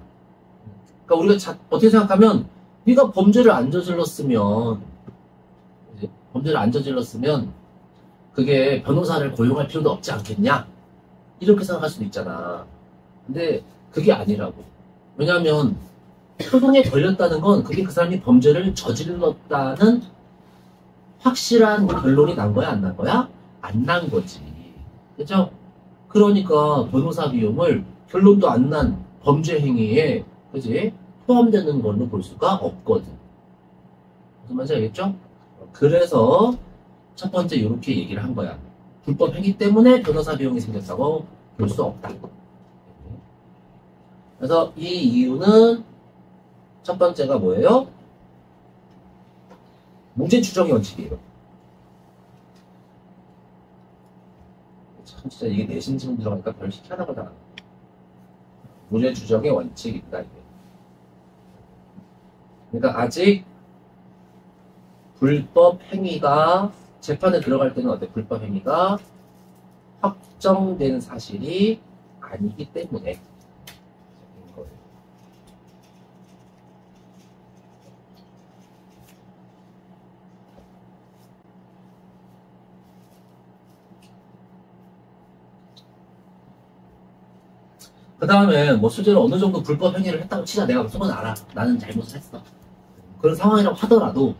그러니까 우리가 어떻게 생각하면 네가 범죄를 안 저질렀으면 그게 변호사를 고용할 필요도 없지 않겠냐? 이렇게 생각할 수도 있잖아. 근데 그게 아니라고. 왜냐하면 소송에 걸렸다는 건 그게 그 사람이 범죄를 저질렀다는 확실한 결론이 난 거야, 안 난 거야? 안 난 거지. 그죠? 그러니까 변호사 비용을 결론도 안 난 범죄 행위에, 그지? 포함되는 걸로 볼 수가 없거든. 무슨 말인지 알겠죠? 그래서 첫 번째 이렇게 얘기를 한 거야. 불법 행위 때문에 변호사 비용이 생겼다고 볼 수 없다. 그래서 이 이유는 첫 번째가 뭐예요? 무죄 추정의 원칙이에요. 참 진짜 이게 내신 지문 들어가니까 별 희한하다. 무죄 추정의 원칙입니다. 이게. 그러니까 아직 불법 행위가 재판에 들어갈 때는 어때? 불법 행위가 확정된 사실이 아니기 때문에 그런 거예요. 그 다음에 뭐 실제로 어느 정도 불법 행위를 했다고 치자. 내가 무조건 알아. 나는 잘못을 했어. 그런 상황이라고 하더라도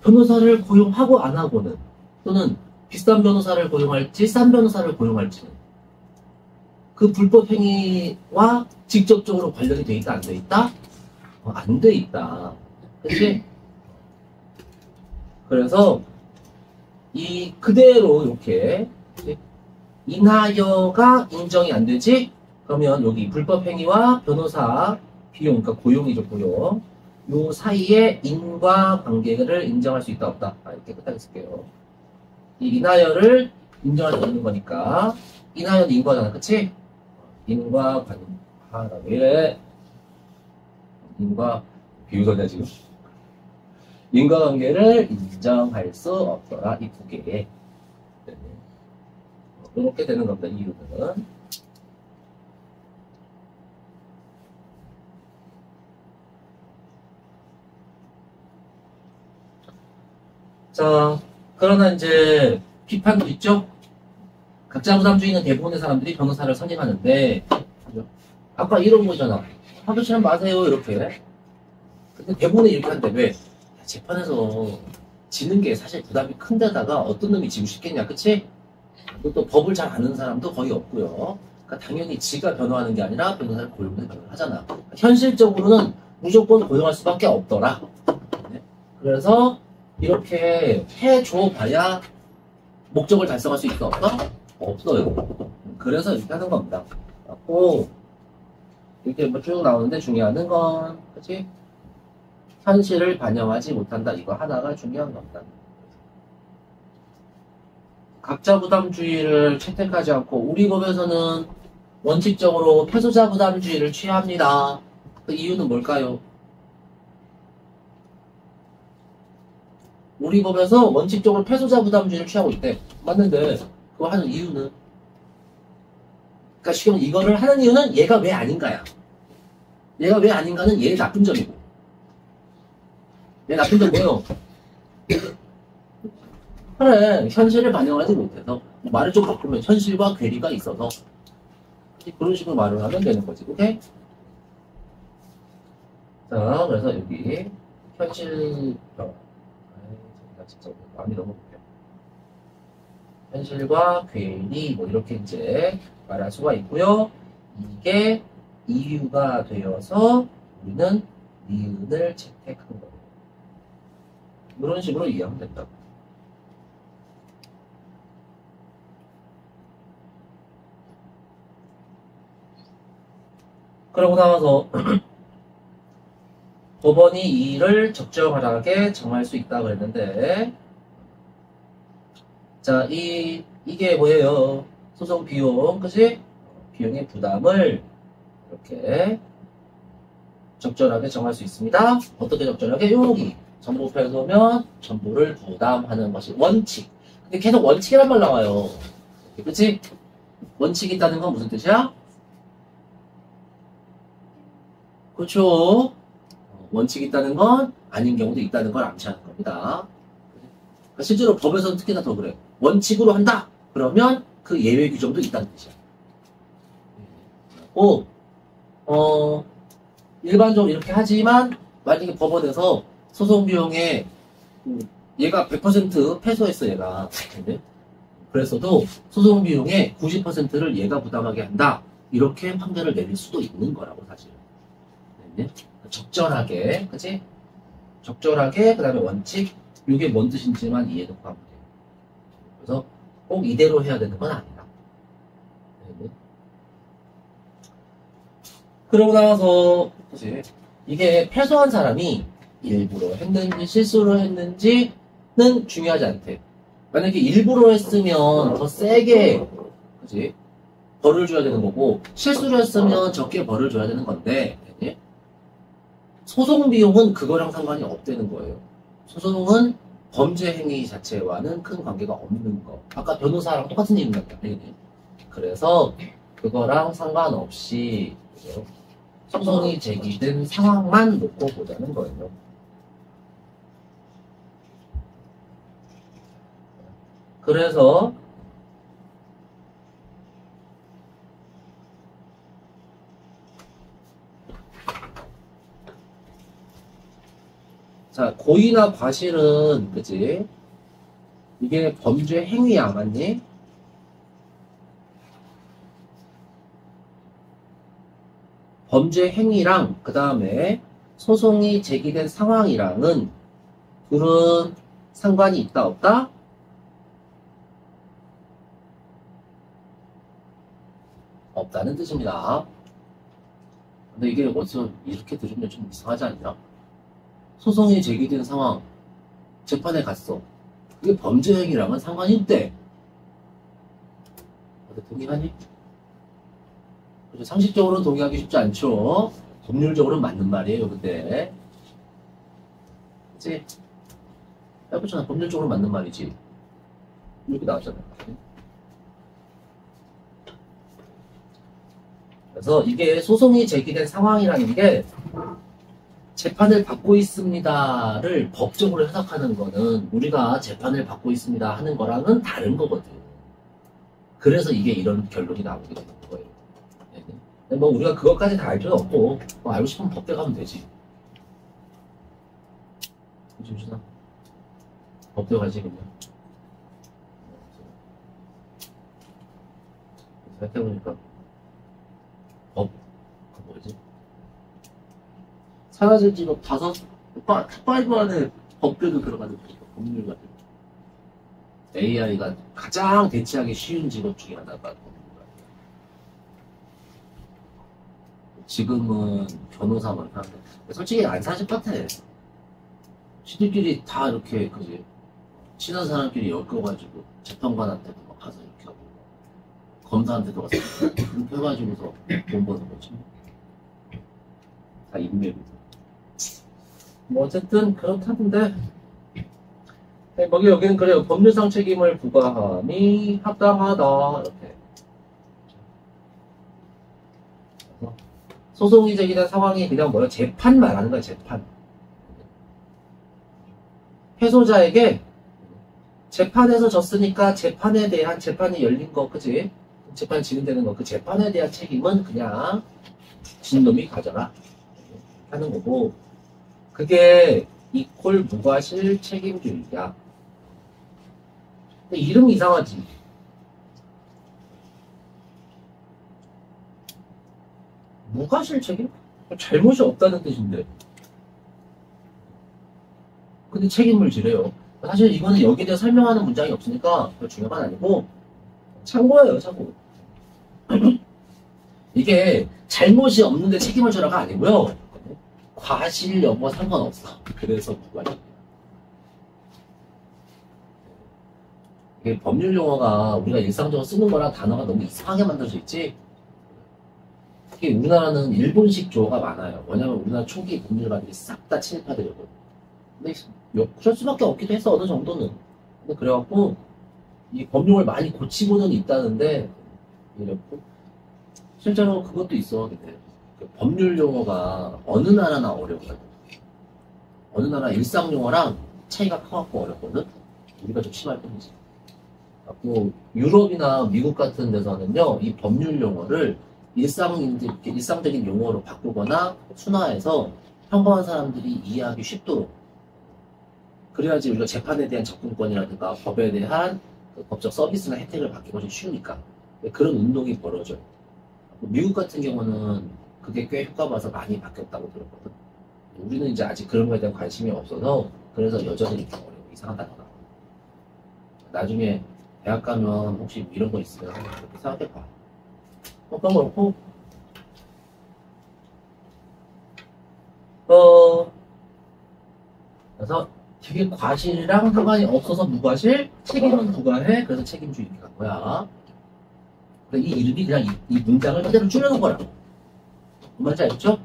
변호사를 고용하고 안 하고는, 또는 비싼 변호사를 고용할지 싼 변호사를 고용할지는 그 불법 행위와 직접적으로 관련이 돼 있다 안 돼 있다? 안 돼 있다. 그치? 그래서 이 그대로 이렇게 인하여가 인정이 안 되지? 그러면 여기 불법 행위와 변호사 비용, 그러니까 고용이죠, 고용. 요 사이에 인과관계를 인정할 수 있다 없다. 이렇게 끝까지 쓸게요. 이 인하여를 인정할 수 있는 거니까 인하여는 인과잖아, 그치? 인과관계. 나 왜 이래? 인과 비유서냐 지금? 인과관계를 인정할 수 없더라, 이 두 개. 이렇게 되는 겁니다. 이유는. 자, 그러나 이제 비판도 있죠? 각자부담주의는 대부분의 사람들이 변호사를 선임하는데, 아까 이런 거잖아. 하기 싫으면 마세요, 이렇게. 근데 대부분이 이렇게 한대. 왜? 재판에서 지는 게 사실 부담이 큰 데다가 어떤 놈이 지고 싶겠냐, 그치? 또 법을 잘 아는 사람도 거의 없고요. 그러니까 당연히 지가 변호하는 게 아니라 변호사를 고용해서 변호를 하잖아. 현실적으로는 무조건 고용할 수밖에 없더라. 네? 그래서 이렇게 해줘봐야 목적을 달성할 수 있어, 없어? 없어요. 그래서 이렇게 하는 겁니다. 꼭 이렇게 뭐 쭉 나오는데 중요한 건, 그치? 현실을 반영하지 못한다. 이거 하나가 중요한 겁니다. 각자 부담주의를 채택하지 않고 우리 법에서는 원칙적으로 패소자 부담주의를 취합니다. 그 이유는 뭘까요? 우리 법에서 원칙적으로 패소자 부담주의를 취하고 있대. 맞는데 그거 하는 이유는, 그러니까 지금 이거를 하는 이유는 얘가 왜 아닌가야. 얘가 왜 아닌가는 얘의 나쁜 점이고, 얘 나쁜 점 뭐예요? 그래, 현실을 반영하지 못해서 말을 좀 바꾸면 현실과 괴리가 있어서 그런 식으로 말을 하면 되는 거지. 오케이? 자, 그래서 여기 현실 진짜 마음이 너무 급해요. 현실과 괴리 뭐 이렇게 이제 말할 수가 있고요. 이게 이유가 되어서 우리는 니은을 채택한 거예요. 이런 식으로 이해하면 된다. 그러고 나와서 법원이 이 일을 적정하게 정할 수 있다 그랬는데, 자, 이게 뭐예요? 소송 비용, 그치? 비용의 부담을 이렇게 적절하게 정할 수 있습니다. 어떻게 적절하게? 여기 정보표에서 보면 전부를 부담하는 것이 원칙. 근데 계속 원칙이란 말 나와요. 그치? 원칙이 있다는 건 무슨 뜻이야? 그렇죠. 원칙이 있다는 건 아닌 경우도 있다는 걸 암시하는 겁니다. 그러니까 실제로 법에서는 특히나 더 그래. 원칙으로 한다. 그러면 그 예외 규정도 있다는 뜻이야. 일반적으로 이렇게 하지만 만약에 법원에서 소송 비용에 얘가 100% 패소했어, 얘가. 그랬어도 소송 비용의 90%를 얘가 부담하게 한다. 이렇게 판결을 내릴 수도 있는 거라고, 사실은. 적절하게, 그치? 적절하게, 그 다음에 원칙, 이게 뭔 뜻인지만 이해해놓고 하면 돼요. 그래서 꼭 이대로 해야 되는 건 아니다. 그러고 나서, 그치? 이게 패소한 사람이 일부러 했는지 실수로 했는지는 중요하지 않대. 만약에 일부러 했으면 더 세게, 그치? 벌을 줘야 되는 거고, 실수를 했으면 적게 벌을 줘야 되는 건데, 예? 소송 비용은 그거랑 상관이 없다는 거예요. 소송은 범죄 행위 자체와는 큰 관계가 없는 거. 아까 변호사랑 똑같은 얘기인 거예요. 그래서 그거랑 상관없이 소송이 제기된 상황만 놓고 보자는 거예요. 그래서 자, 고의나 과실은 그지? 이게 범죄 행위야, 맞니? 범죄 행위랑 그 다음에 소송이 제기된 상황이랑은 둘은 상관이 있다 없다? 없다는 뜻입니다. 근데 이게 어디서 이렇게 들으면 좀 이상하지 않냐? 소송이 제기된 상황, 재판에 갔어. 이게 범죄 행위랑은 상관이 없대. 동의하니? 상식적으로는 동의하기 쉽지 않죠. 법률적으로는 맞는 말이에요, 근데. 그치? 해보잖아. 법률적으로 맞는 말이지. 이렇게 나왔잖아. 그래서 이게 소송이 제기된 상황이라는 게 재판을 받고 있습니다를 법적으로 해석하는 거는 우리가 재판을 받고 있습니다 하는 거랑은 다른 거거든. 그래서 이게 이런 결론이 나오게 되는 거예요. 네. 뭐 우리가 그것까지 다 알 필요 없고 뭐 알고 싶으면 법대 가면 되지. 그치, 법대 가지 그냥. 생각해보니까 그 뭐지? 산화제 직업 5 안에 법대도 들어가는 거죠. 법률 같은 거. AI가 가장 대체하기 쉬운 직업 중에 하나가 법률가. 지금은 변호사만 하는데 솔직히 안 사실 같아. 지들끼리 다 이렇게 그지 친한 사람끼리 엮여가지고 재판관한테도 막 가서 이렇게 하고 검사한테도 가서 이렇게 해가지고서 돈 버는 거지. 다 인맥이고. 뭐 어쨌든 그렇다던데. 네, 여기는 그래요. 법률상 책임을 부과함이 합당하다 이렇게. 소송이 제기된 상황이 그냥 뭐야? 재판 말하는 거야. 재판. 패소자에게 재판에서 졌으니까 재판에 대한 재판이 열린 거, 그치? 재판이 진행되는 거, 그 재판에 대한 책임은 그냥 진놈이 가져라 하는 거고, 그게 이퀄 무과실 책임주의야. 근데 이름이 이상하지. 무과실 책임? 잘못이 없다는 뜻인데. 근데 책임을 지래요. 사실 이거는 여기에 대해 설명하는 문장이 없으니까 별 중요한 건 아니고 참고예요, 참고. 이게 잘못이 없는데 책임을 져라가 아니고요. 과실 여부와 상관없어. 그래서 무과실. 이게 법률 용어가 우리가 일상적으로 쓰는 거랑 단어가 너무 이상하게 만들어져 있지. 특히 우리나라는 일본식 조어가 많아요. 왜냐면 우리나라 초기 법률가들이 싹 다 친일파들이거든. 근데 그럴 수밖에 없기도 했어, 어느 정도는. 근데 그래갖고 이 법령을 많이 고치고는 있다는데 이랬고 실제로 그것도 있어. 근데 그 법률 용어가 어느 나라나 어려워요. 어느 나라 일상 용어랑 차이가 커갖고 어렵거든. 우리가 좀 심할 뿐이지. 또 유럽이나 미국 같은 데서는요, 이 법률 용어를 일상적인 용어로 바꾸거나 순화해서 평범한 사람들이 이해하기 쉽도록, 그래야지 우리가 재판에 대한 접근권이라든가 법에 대한 그 법적 서비스나 혜택을 받기 훨씬 쉬우니까 그런 운동이 벌어져요. 미국 같은 경우는 그게 꽤 효과봐서 많이 바뀌었다고 들었거든. 우리는 이제 아직 그런 거에 대한 관심이 없어서 그래서 여전히 좀 어려워. 이상하다거나. 나중에 대학 가면 혹시 이런 거 있으면 그렇게 생각해봐. 그런 거 없고 그래서 되게 과실이랑 상관이 없어서 무과실, 책임은 부과해. 그래서 책임주의 이렇게 간 거야. 이 이름이 그냥 이 문장을 그대로 줄여놓은 거라고. 그 말인지 알죠?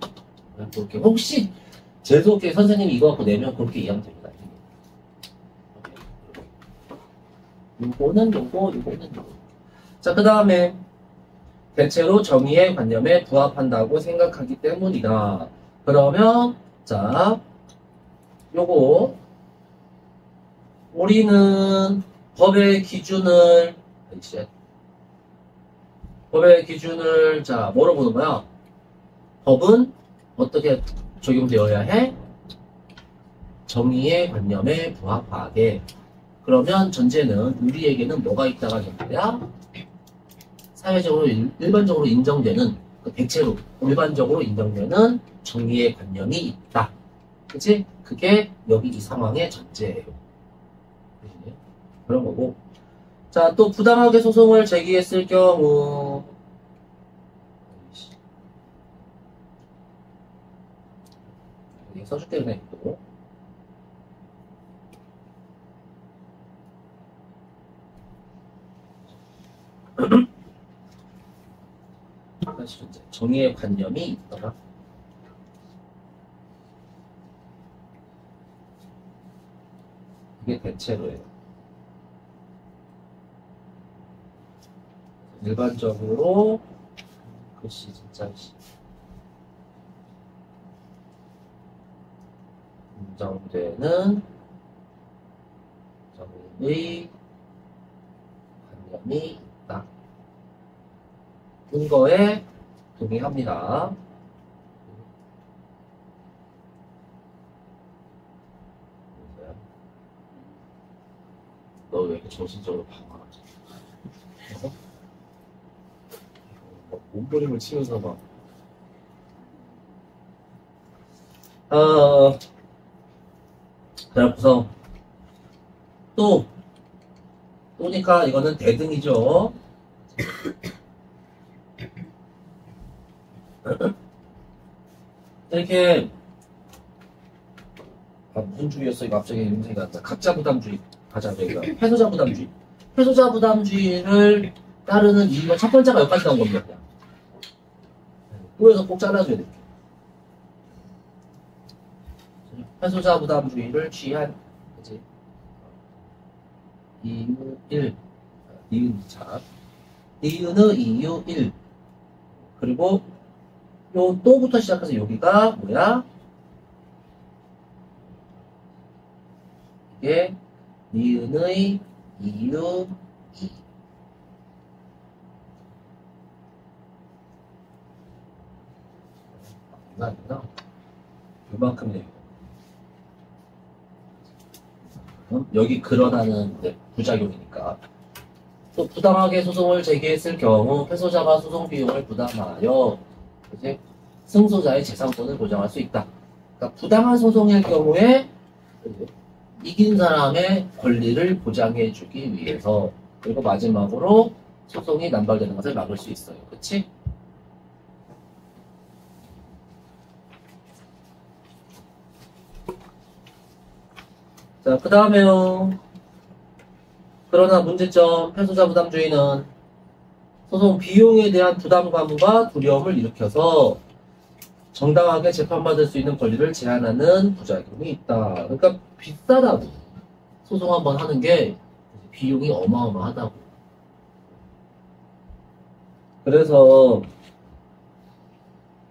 그렇게 혹시 재수없게 선생님이 이거 갖고 내면 그렇게 이해하면 됩니다. 요거는 요거는 요거. 자, 그 다음에 대체로 정의의 관념에 부합한다고 생각하기 때문이다. 그러면 자, 요거 우리는 법의 기준을 자 뭐로 보는 거야? 법은 어떻게 적용되어야 해? 정의의 관념에 부합하게. 그러면 전제는 우리에게는 뭐가 있다가 전제야? 사회적으로 일반적으로 인정되는 대체로 일반적으로 인정되는 정의의 관념이 있다. 그치? 그게 여기 이 상황의 전제예요. 그런 거고. 자, 또 부당하게 소송을 제기했을 경우 여기 써줄게 그냥 또. 다시 전제. 정의의 관념이 있더라. 이게 대체로예요. 일반적으로 글씨 진짜 인정되는 정의의 관념이 있다. 근거에 동의합니다. 너 왜 이렇게 정신적으로 방황하지? 몸부림을 치면서 막 그래서 또니까 이거는 대등이죠. 이렇게 무슨 주의였어? 이거 갑자기 이런 생각이 났다. 각자 부담주의 가자. 저희가 패소자 부담주의. 패소자 부담주의를 따르는 이유가 첫 번째가 여기까지 나온 겁니다. 그냥. 또에서 꼭 잘라줘야 돼. 패소자 부담주의를 취한 그치? 이유 1 이유 2차 이유는 이유 1 그리고 요 또부터 시작해서 여기가 뭐야? 이게 니은의 이유 2 아니구나. 요만큼이네요. 여기 그러다는 부작용이니까. 또 부당하게 소송을 제기했을 경우 패소자가 소송 비용을 부담하여 이제 승소자의 재산권을 보장할 수 있다. 그러니까 부당한 소송일 경우에 이긴 사람의 권리를 보장해주기 위해서 그리고 마지막으로 소송이 남발되는 것을 막을 수 있어요. 그치? 자, 그 다음에요. 그러나 문제점, 패소자 부담주의는 소송 비용에 대한 부담감과 두려움을 일으켜서 정당하게 재판받을 수 있는 권리를 제한하는 부작용이 있다. 그러니까 비싸다고. 소송 한번 하는 게 비용이 어마어마하다고. 그래서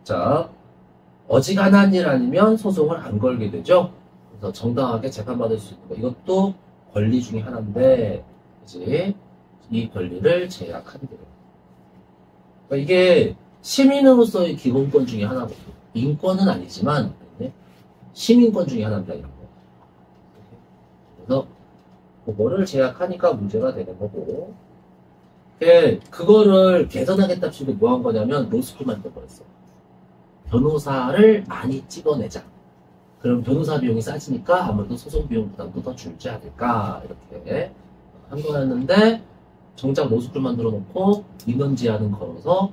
자, 어지간한 일 아니면 소송을 안 걸게 되죠. 그래서 정당하게 재판받을 수 있는 거. 이것도 권리 중에 하나인데 이제 이 권리를 제약한대요. 그러니까 이게 시민으로서의 기본권 중에 하나거든요. 인권은 아니지만 시민권 중에 하나입니다. 이런 거. 그래서 그거를 제약하니까 문제가 되는 거고 그거를 개선하겠답시고 뭐 한 거냐면 로스쿨 만들어버렸어. 변호사를 많이 찍어내자. 그럼 변호사 비용이 싸지니까 아무래도 소송 비용 부담도 더 줄지 않을까 이렇게 한 거였는데 정작 로스쿨 만들어 놓고 민원 제한은 걸어서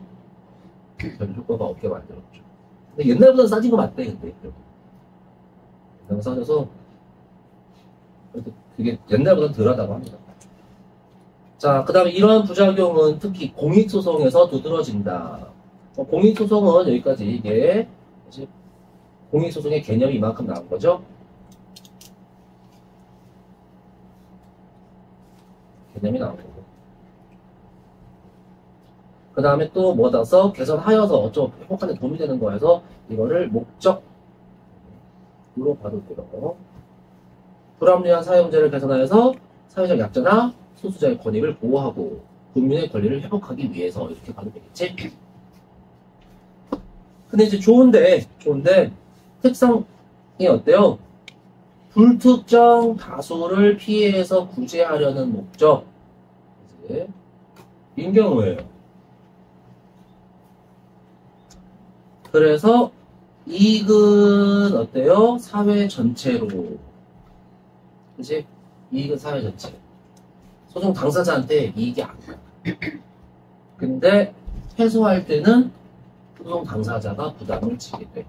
별 효과가 없게 만들었죠. 근데 옛날보다 싸진 거 맞대. 근데 옛날보다 싸져서 그래도 그게 옛날보다 덜하다고 합니다. 자, 그 다음에 이러한 부작용은 특히 공익소송에서 두드러진다. 공익소송은 여기까지 이게 공익소송의 개념이 이만큼 나온 거죠. 개념이 나온 거고. 그 다음에 또 뭐다 써? 개선하여서 어쩌고 회복하는 데 도움이 되는 거여서 이거를 목적으로 봐도 돼요. 불합리한 사용자를 개선하여서 사회적 약자나 소수자의 권익을 보호하고 국민의 권리를 회복하기 위해서 이렇게 봐도 되겠지? 근데 이제 좋은데 특성이 어때요? 불특정 다수를 피해서 구제하려는 목적. 이제 인 경우에요. 그래서 이익은 어때요? 사회 전체로. 그치? 이익은 사회 전체. 소송 당사자한테 이익이 안 가. 근데 회수할 때는 소송 당사자가 부담을 지게 돼.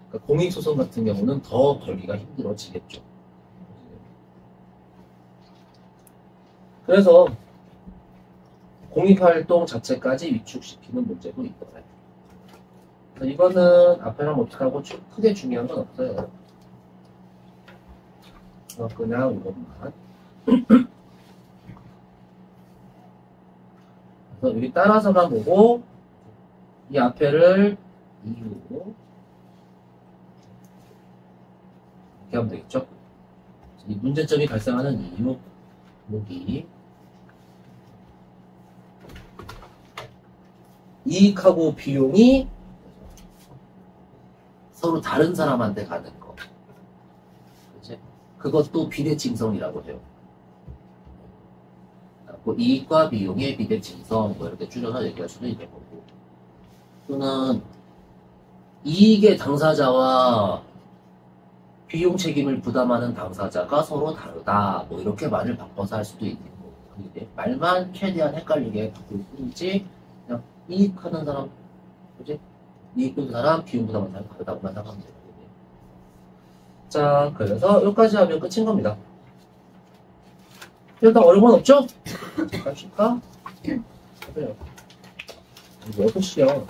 그러니까 공익소송 같은 경우는 더 걸기가 힘들어지겠죠. 그래서 공익활동 자체까지 위축시키는 문제도 있더라. 그래서 이거는 앞에랑 어떡하고 크게 중요한 건 없어요. 그냥 이것만. 그래서 여기 따라서만 보고 이 앞에를 이유 이렇게 하면 되겠죠. 이 문제점이 발생하는 이유 여기 이익하고 비용이 서로 다른 사람한테 가는 거. 그치? 그것도 비대칭성이라고 해요. 뭐 이익과 비용의 비대칭성 뭐 이렇게 줄여서 얘기할 수도 있는 거고, 또는 이익의 당사자와 비용 책임을 부담하는 당사자가 서로 다르다 뭐 이렇게 말을 바꿔서 할 수도 있는 거고, 이제 말만 최대한 헷갈리게 바꿀 뿐이지 그냥 이익하는 사람, 그치? 이익 부는 사람, 비용 부담하는 사람 다르다고만 생각하면 돼요. 자, 그래서 여기까지 하면 끝인 겁니다. 일단 어려운 건 없죠? 잠깐 쉴까? 그래요. 6시야.